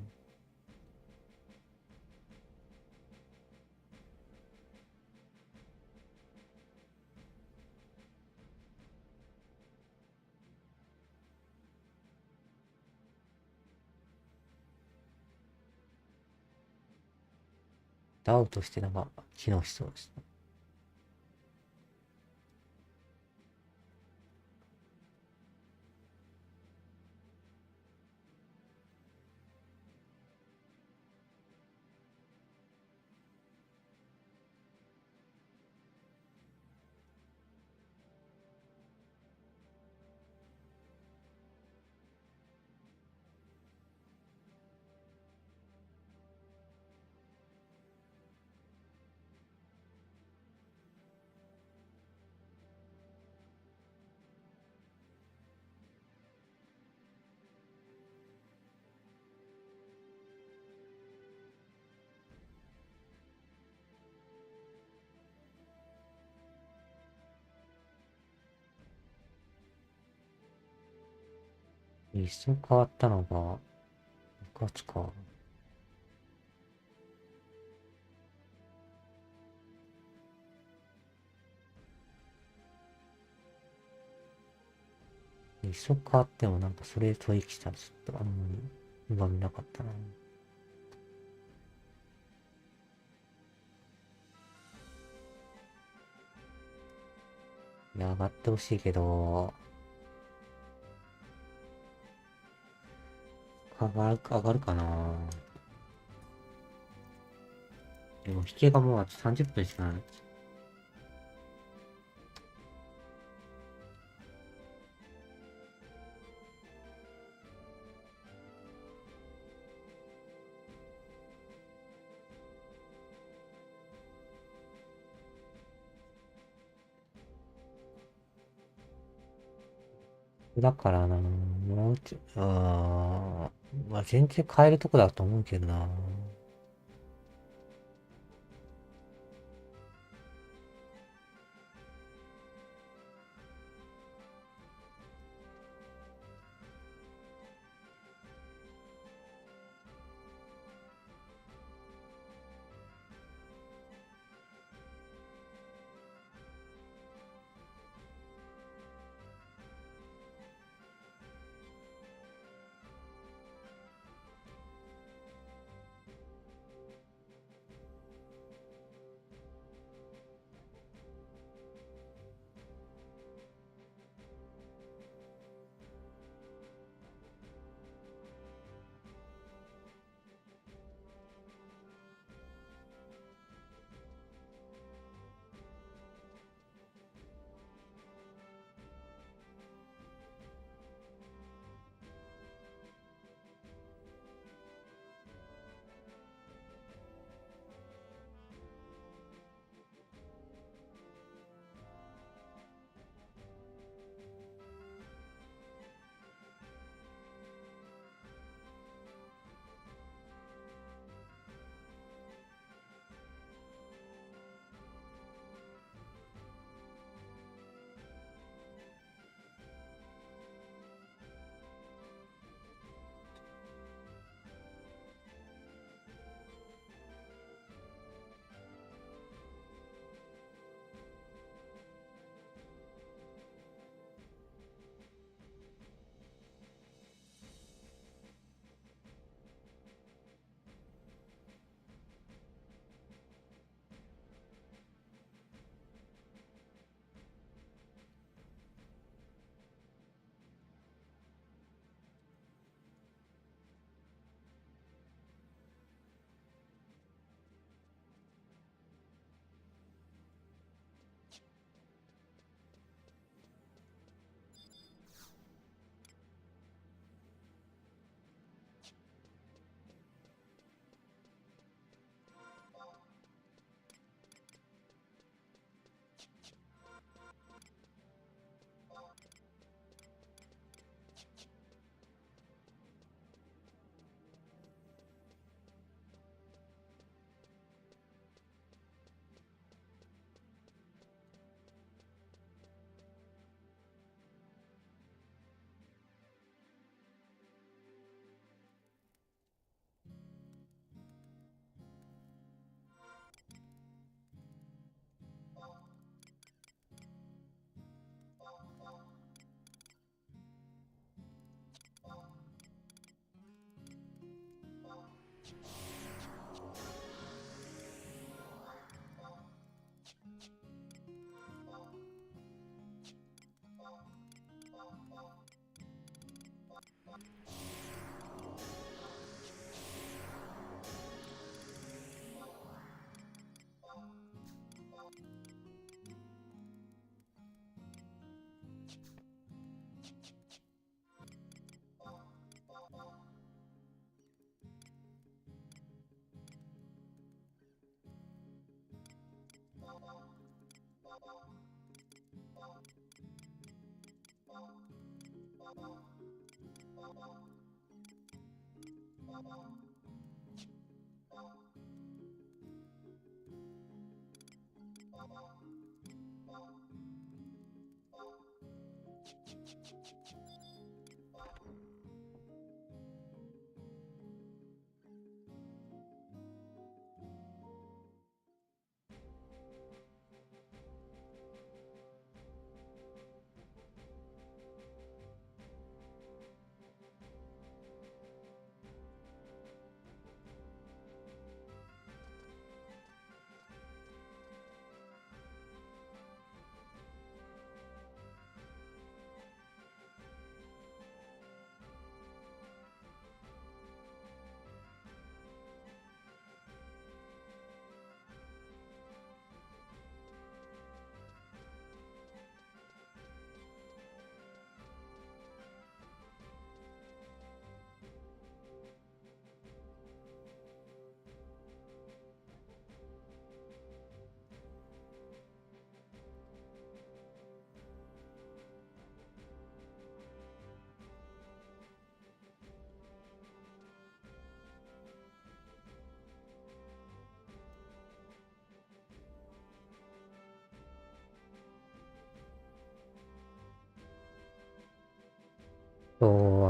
ダウとしてなんか機能しそうですね。一層変わったのが、6月か。一層変わってもなんかそれ取引したらちょっとあんまり上見なかったな。いや、上がってほしいけど、上がるかな。でも引けがもうあと30分しかない。だからな、もうちょ、まあ全然買えるとこだと思うけどな。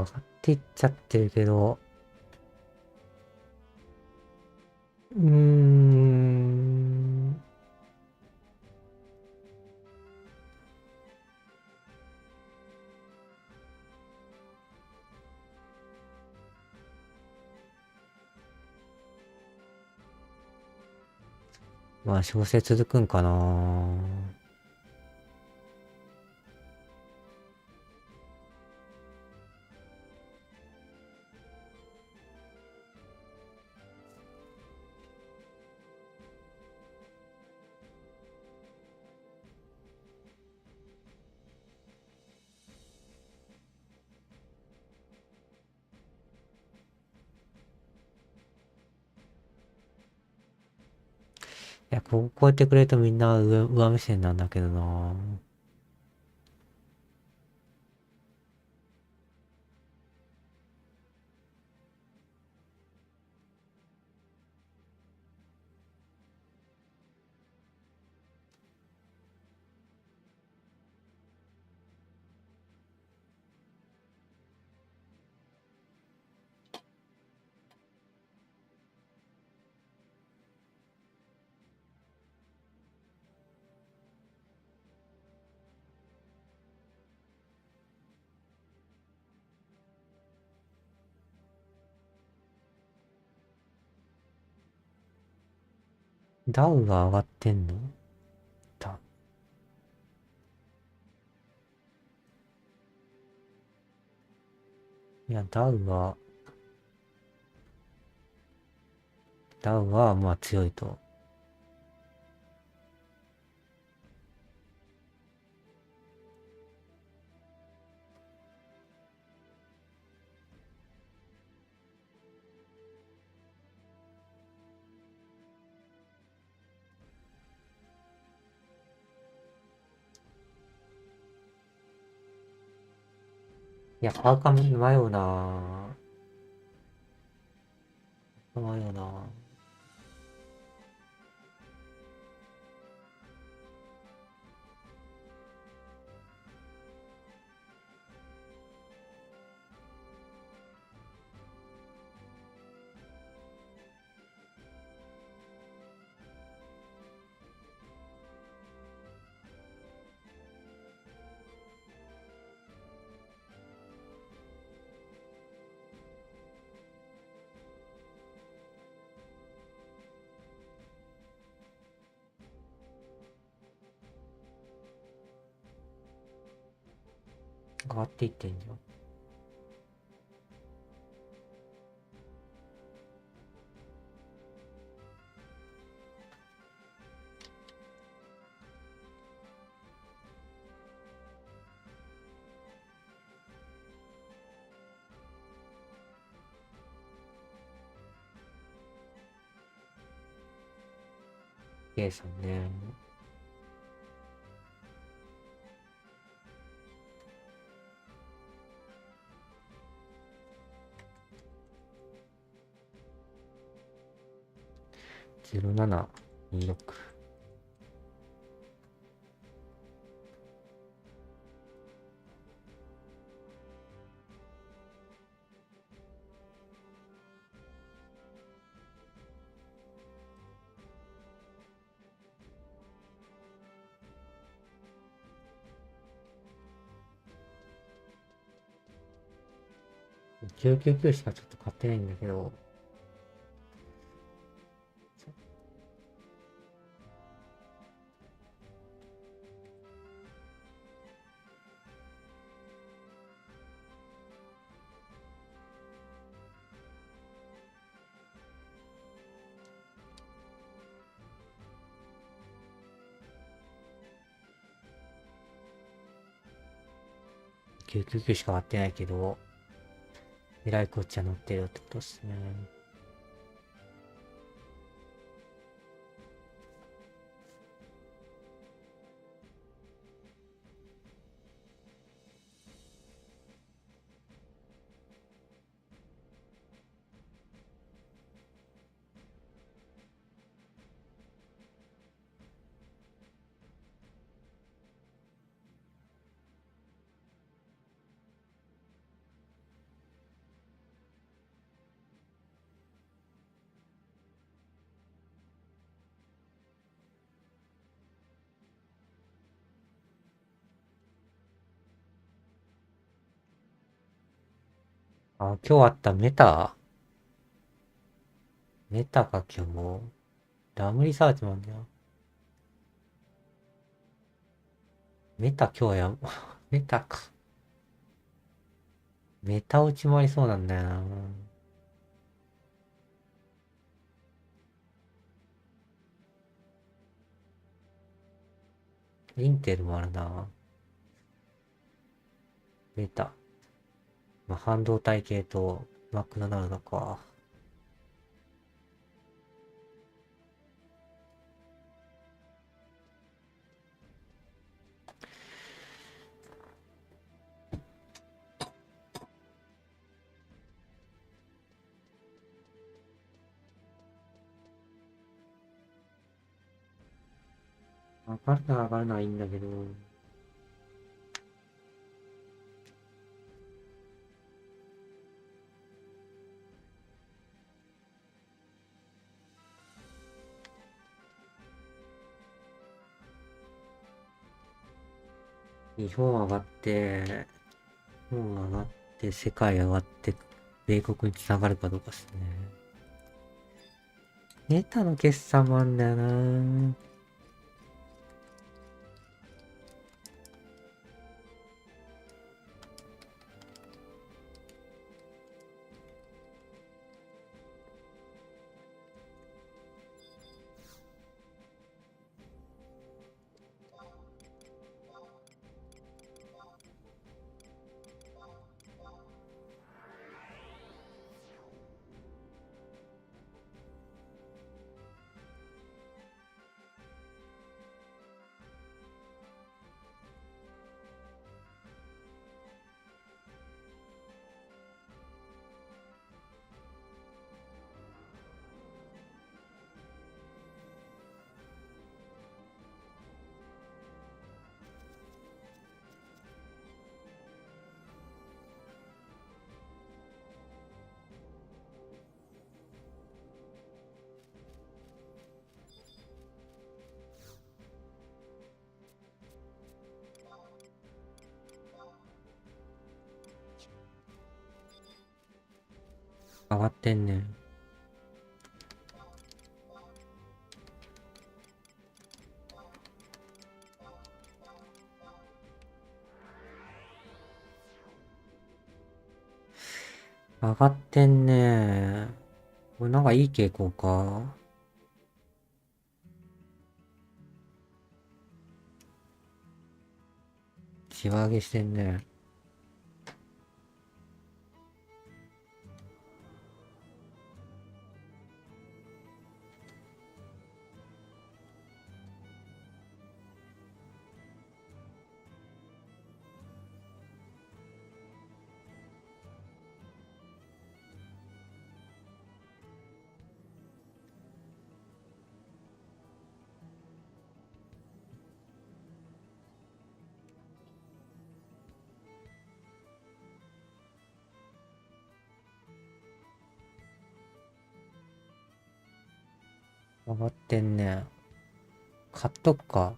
上がっていっちゃってるけど、まあ、調整続くんかな。いや、こうやってくれるとみんな上目線なんだけどな。ダウが上がってんの？いや、ダウはまあ強いと。いや、パーカー迷うな。迷うな。上がっていってんじゃん。K さんね。0726。999しかちょっと買ってないんだけど、999しか買ってないけど、えらいこっちゃ乗ってるってことですね。あ、今日あったメタか今日。ラムリサーチもあるんだよ。メタ今日や、メタか。メタ落ちもありそうなんだよな。インテルもあるな。メタ。まあ、半導体系とマクドナルドか。上がるなら上がるのはいいんだけど。日本上がって、日本上がって、世界上がって、米国に繋がるかどうかですね。メタの決算もあんだよな。上がってんねん。上がってんね。これなんかいい傾向か。じわ上げしてんね。上がってんね。買っとくか。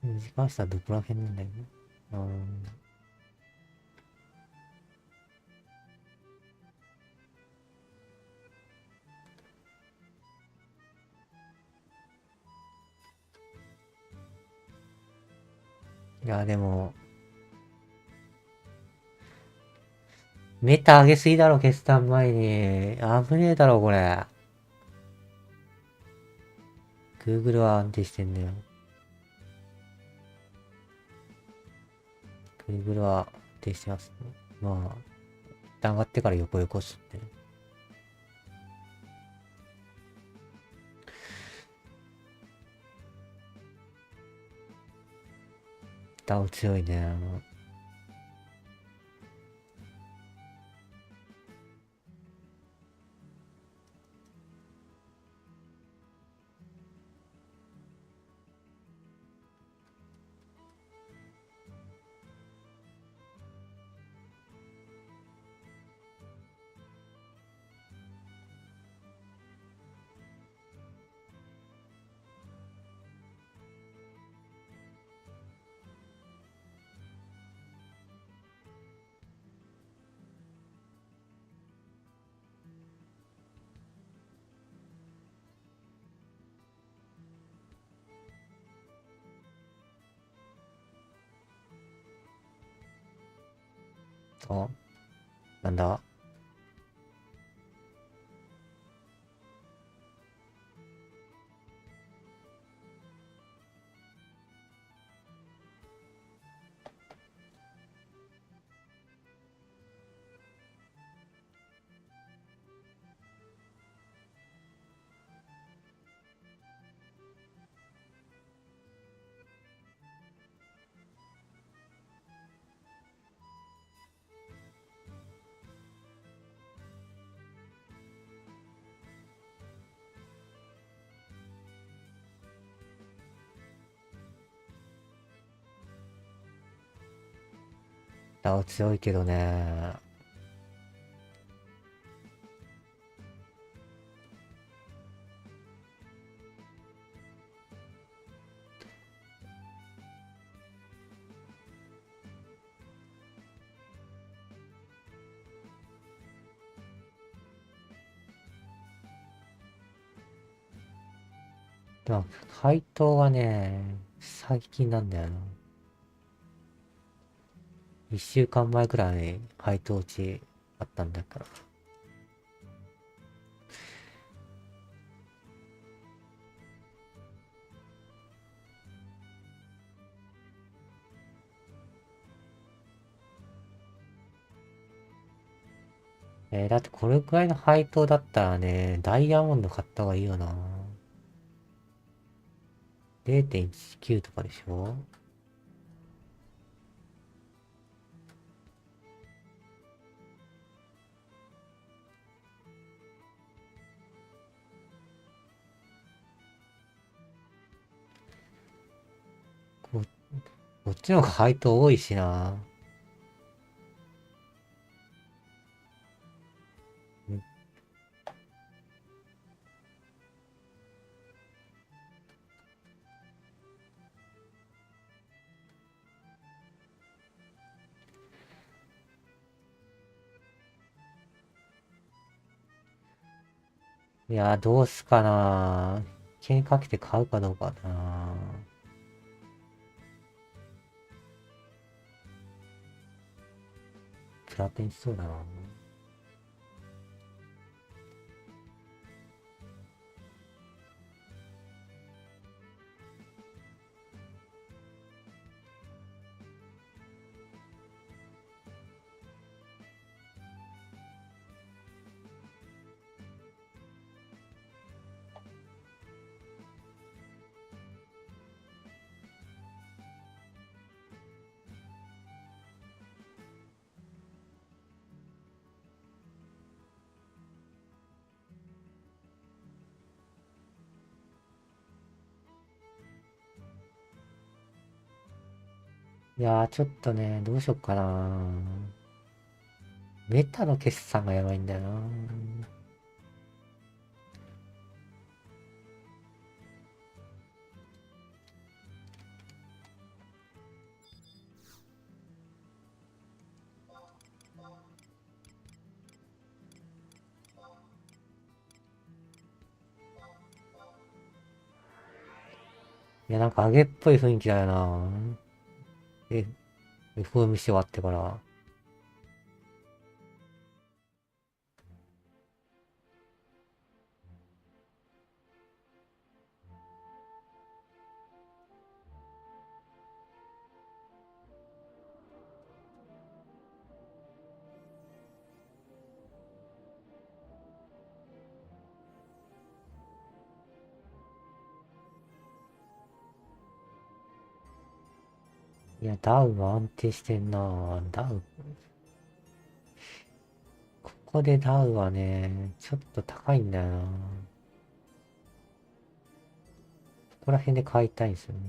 時間差どこら辺なんだよね。いや、でも、メタ上げすぎだろ、決算前に。危ねえだろ、これ。Google は安定してんだよ。Google は安定してますね。まあ、一旦上がってから横っすね。ダウ強いね。あ、なんだ。ダウ強いけどね。でも、配当はね、最近なんだよな。1週間前くらいに配当落ちあったんだから。だってこれくらいの配当だったらね、ダイヤモンド買った方がいいよな。0.19 とかでしょ。こっちの方が配当多いしな。いや、どうすかな。金かけて買うかどうかな。プラテンしそうだな。いやー、ちょっとね、どうしよっかな。メタの決算がやばいんだよな。いや、なんか上げっぽい雰囲気だよな。FOMC終わってから。いや、ダウは安定してんな。ダウ。ここでダウはね、ちょっと高いんだよな。ここら辺で買いたいんですよね。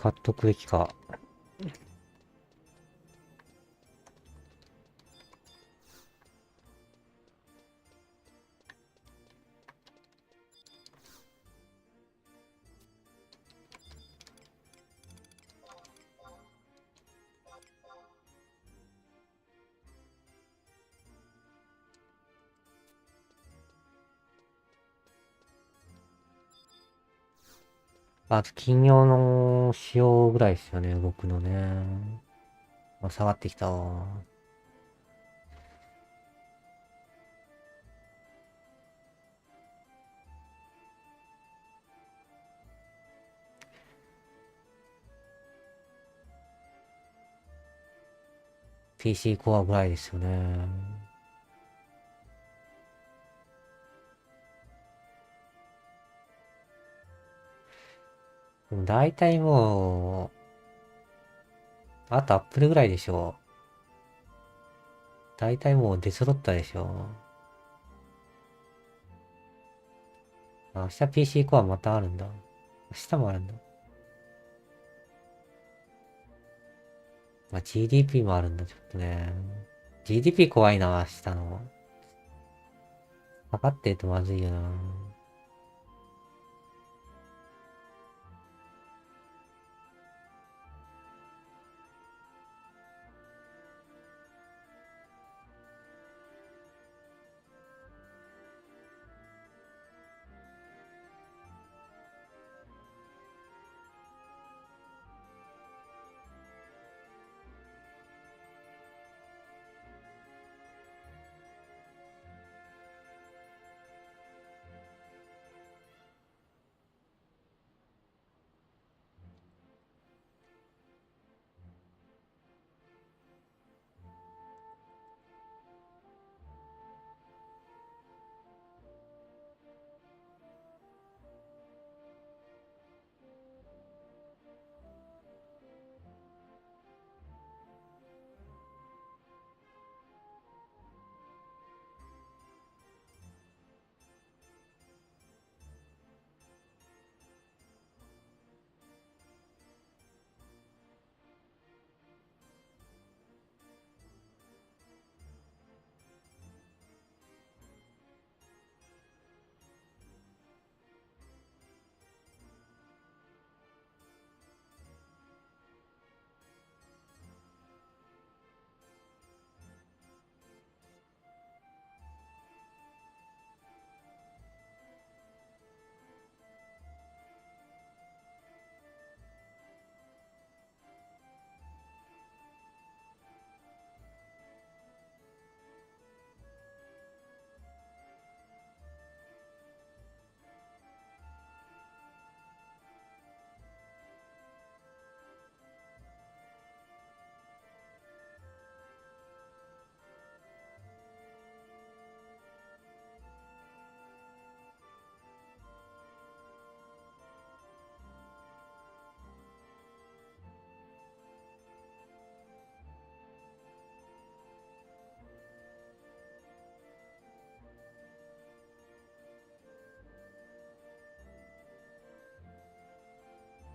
買っとくべきか。あと、金曜の仕様ぐらいですよね、動くのね。あ、下がってきたわ。PC コアぐらいですよね。でも大体もう、あとアップルぐらいでしょう。大体もう出揃ったでしょう。明日 PC コアまたあるんだ。明日もあるんだ。まあ、GDP もあるんだ、ちょっとね。GDP 怖いな、明日の。かかってるとまずいよな。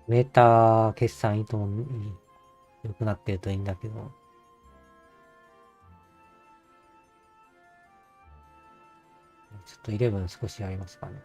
メーター決算いいとも良くなってるといいんだけど。ちょっと11少しありますかね。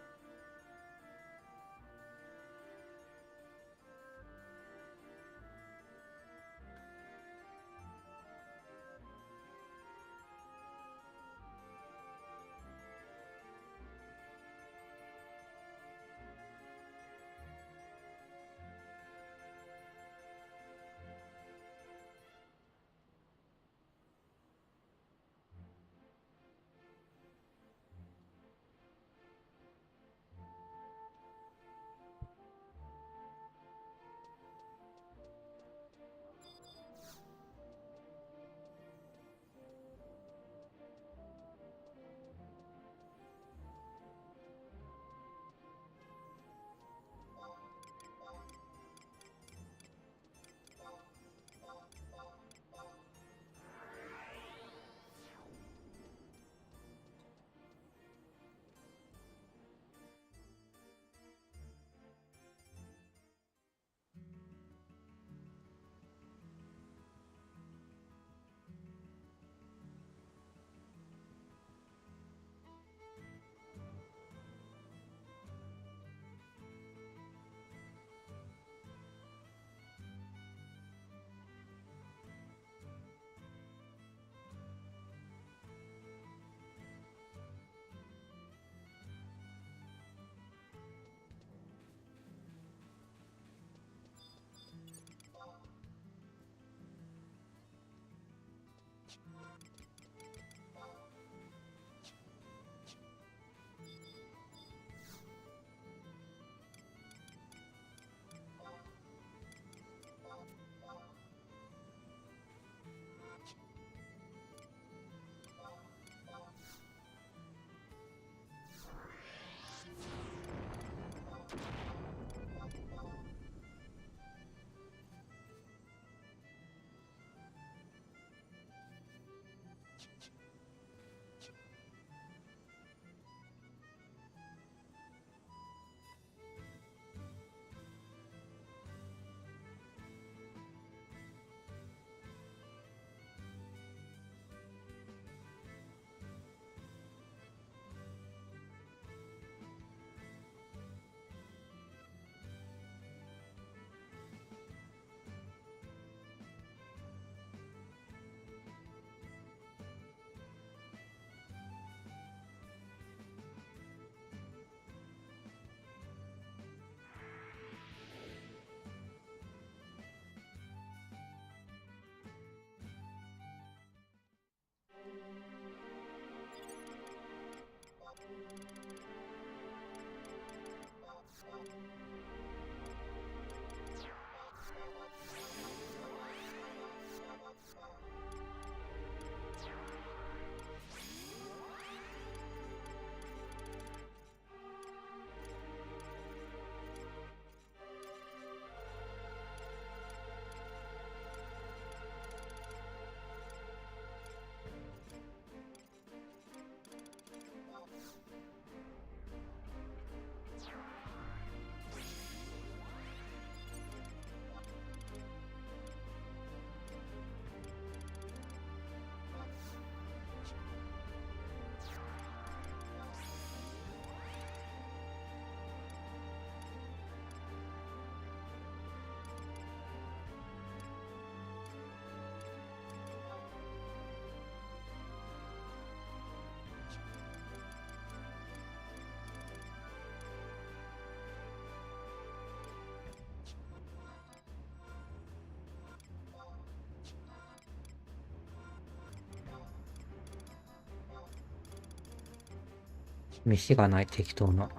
飯がない、適当な。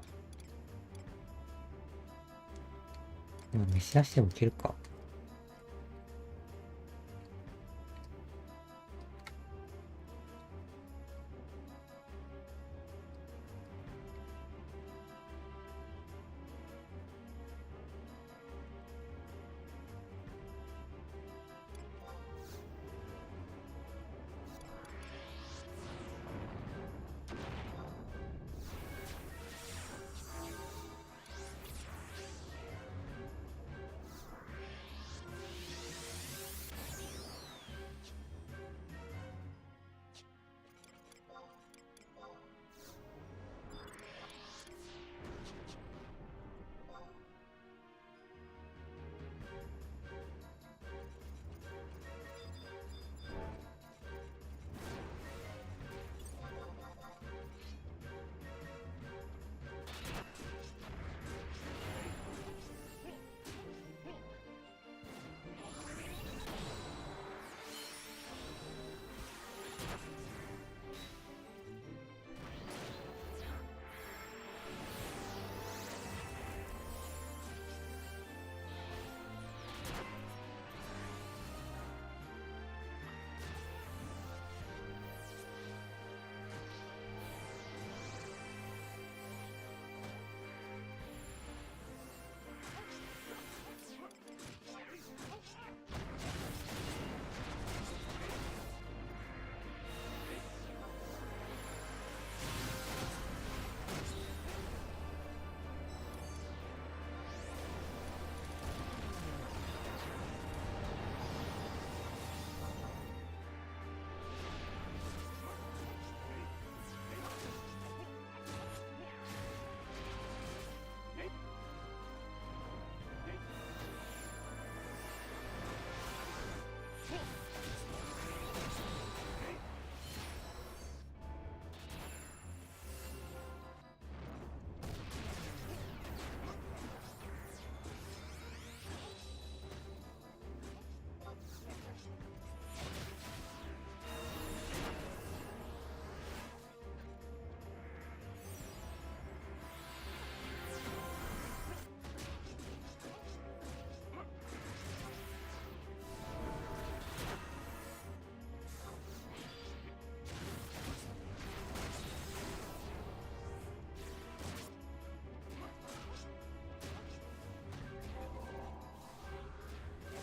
でも飯出してもいけるか。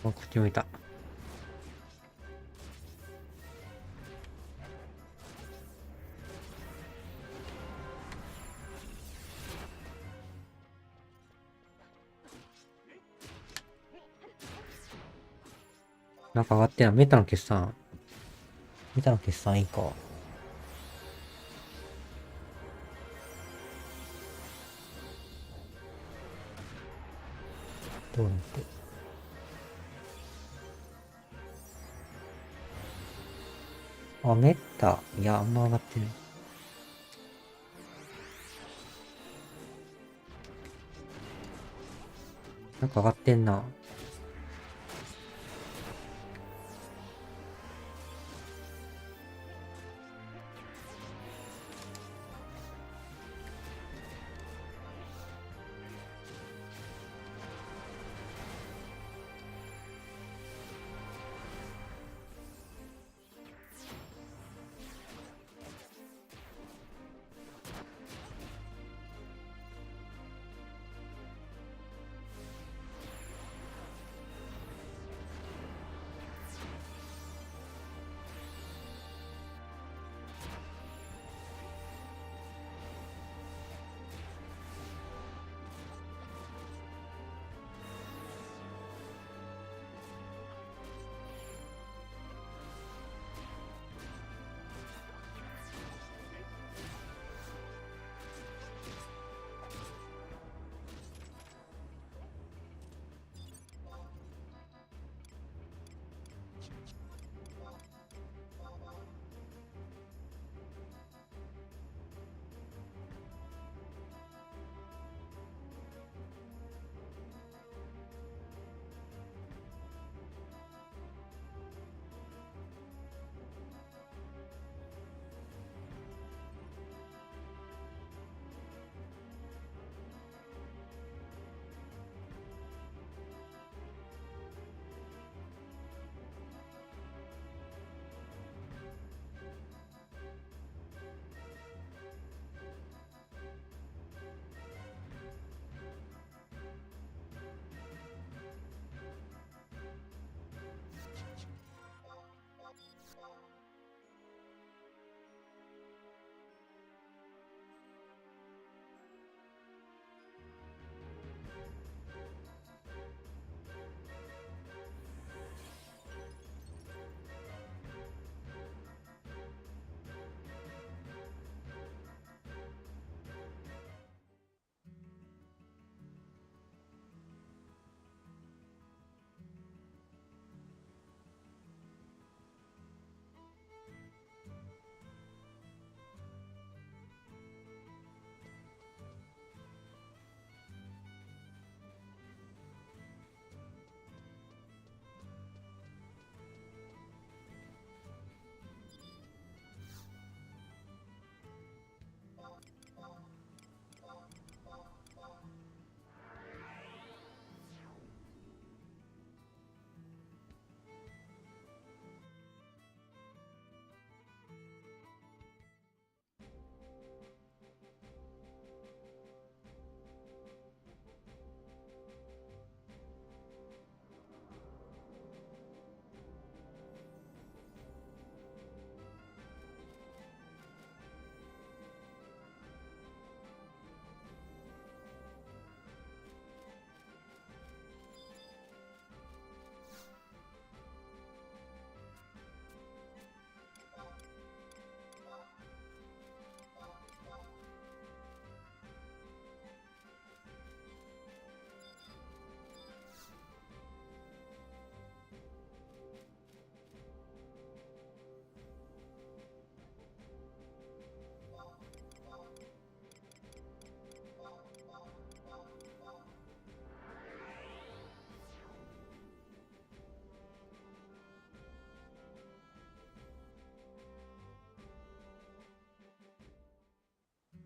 こっち向いた。なんか上がってんな。メタの決算。メタの決算いいか。どうなってる？あ、メタ。いや、あんま上がってない。なんか上がってんな。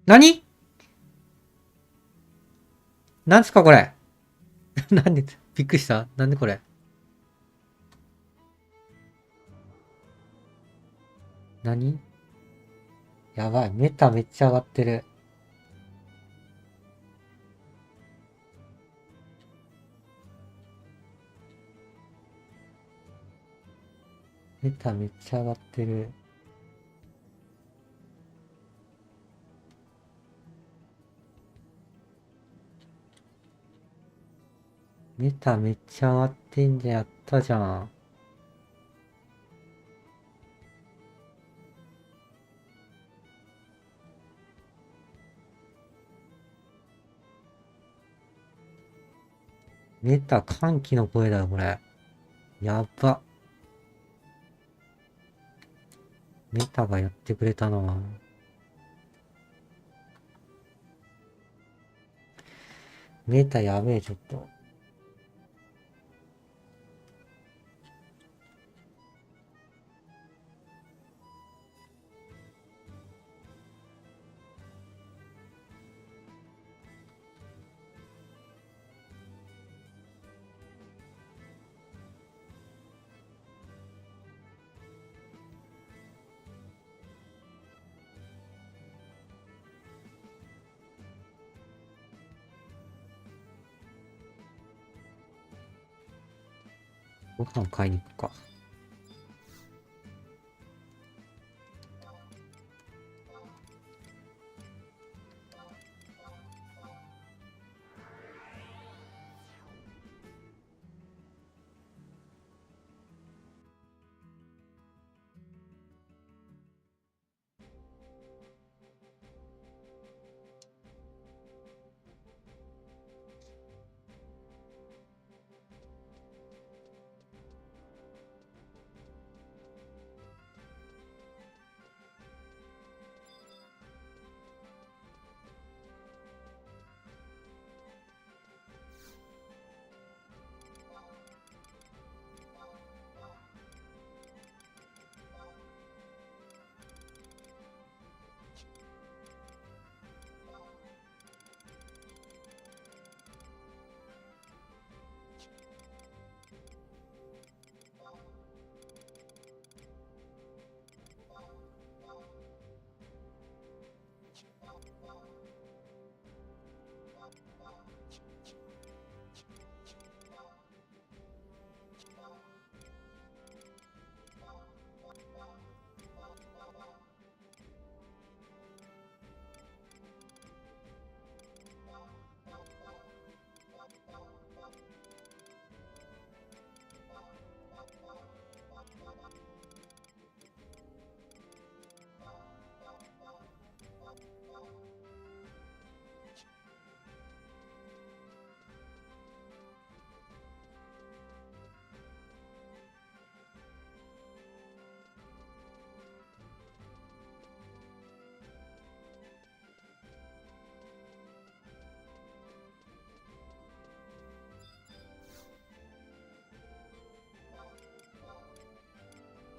何なんすかこれなんで、びっくりした。なんでこれ。何やばい。メタめっちゃ上がってる。メタめっちゃ上がってる。メタめっちゃ上がってんじゃん。やったじゃん。メタ歓喜の声だよ、これ。やば。メタがやってくれたな。メタやべえ、ちょっと。ご飯買いに行くか。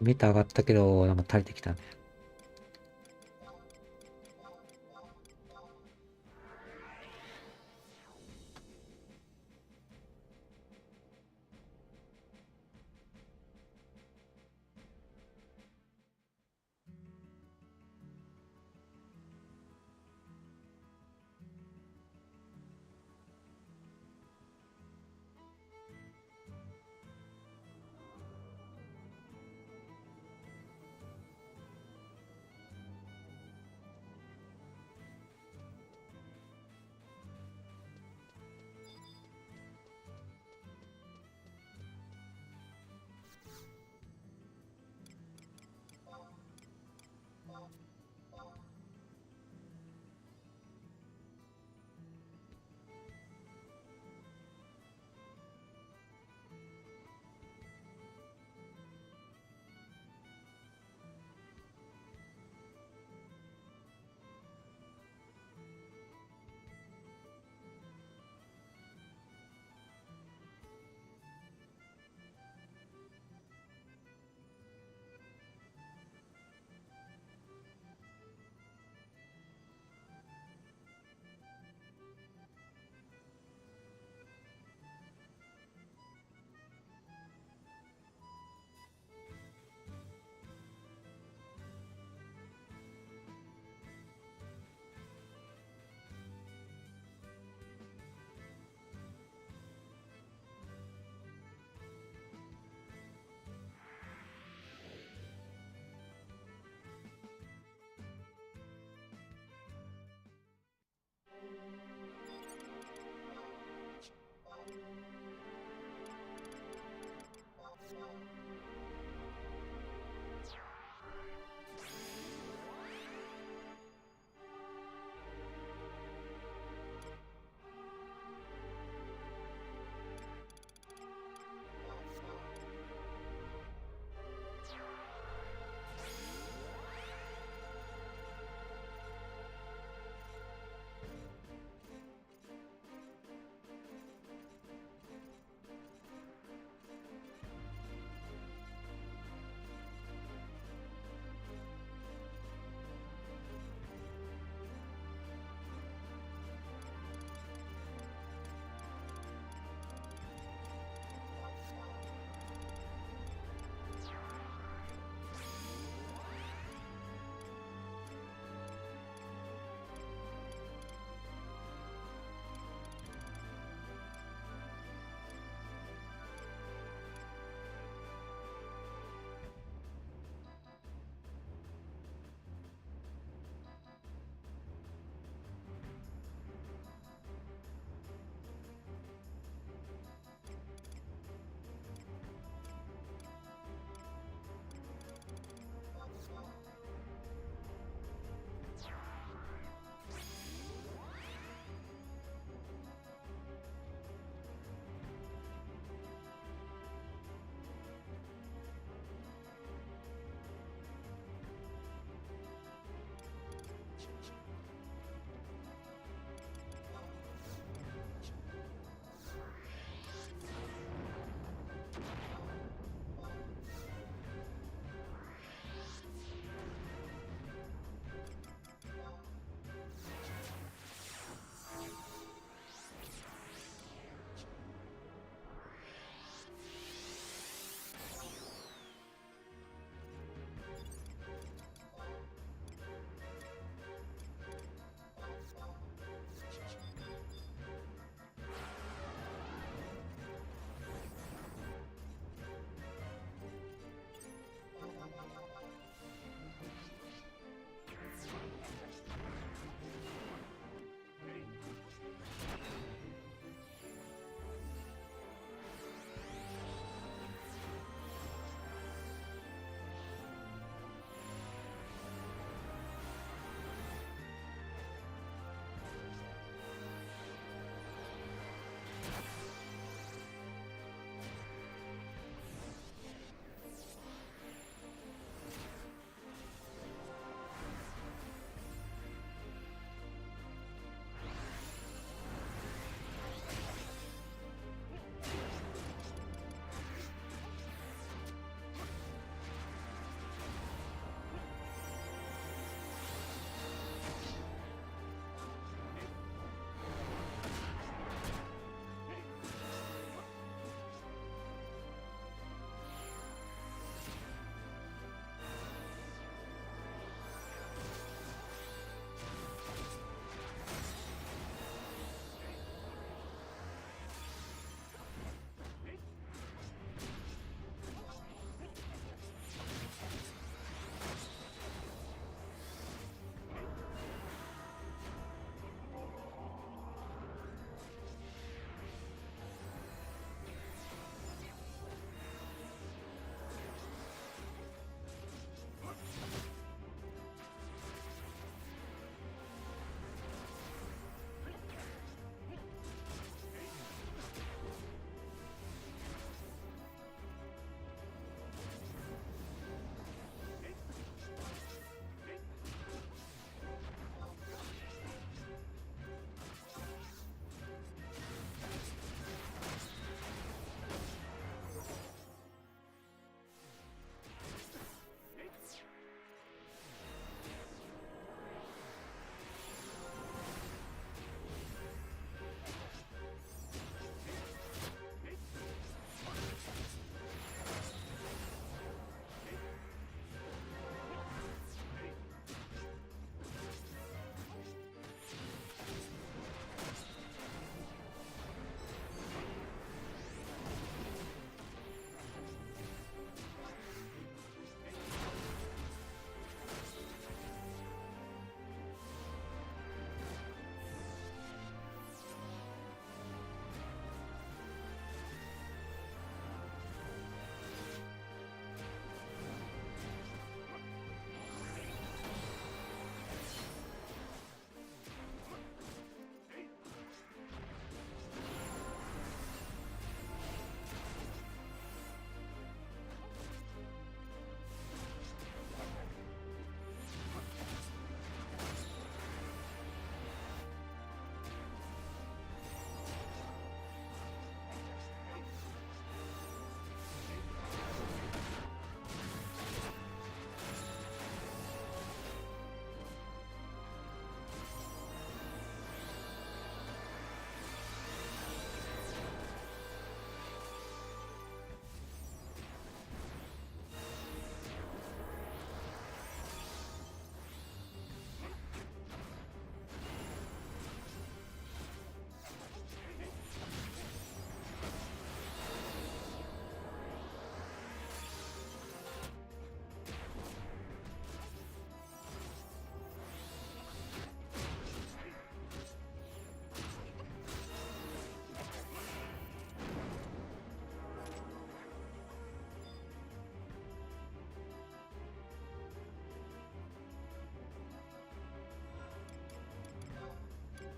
メタ上がったけど、なんか垂れてきたね。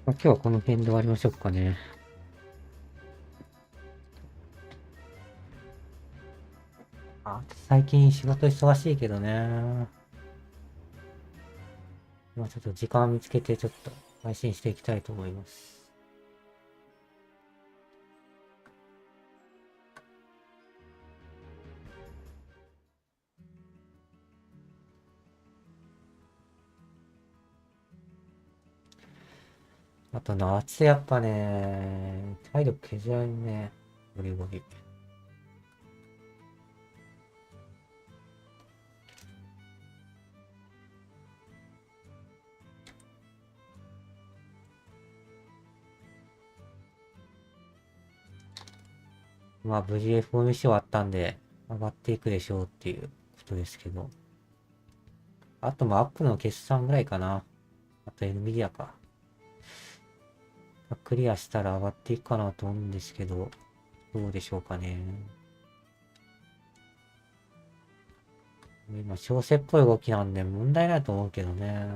今日はこの辺で終わりましょうかね。最近仕事忙しいけどね。まあちょっと時間見つけてちょっと配信していきたいと思います。あと夏やっぱね、体力削られるね。ゴリゴリ。まあ無事 FOMC 終わったんで上がっていくでしょうっていうことですけど。あとまあアップルの決算ぐらいかな。あと NVIDIA か。クリアしたら上がっていくかなと思うんですけど、どうでしょうかね。今、小生っぽい動きなんで問題ないと思うけどね。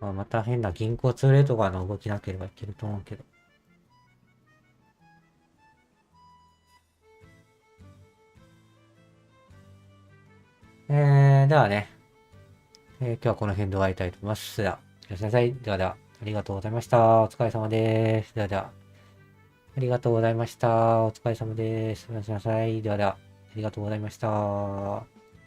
まあ、また変な銀行通例とかの動きなければいけると思うけど。ではね、今日はこの辺で終わりたいと思います。では、いらっしゃいませ。ではでは、ありがとうございました。お疲れ様です。ではでは、ありがとうございました。お疲れ様です。おやすみなさい。ではでは、ありがとうございました。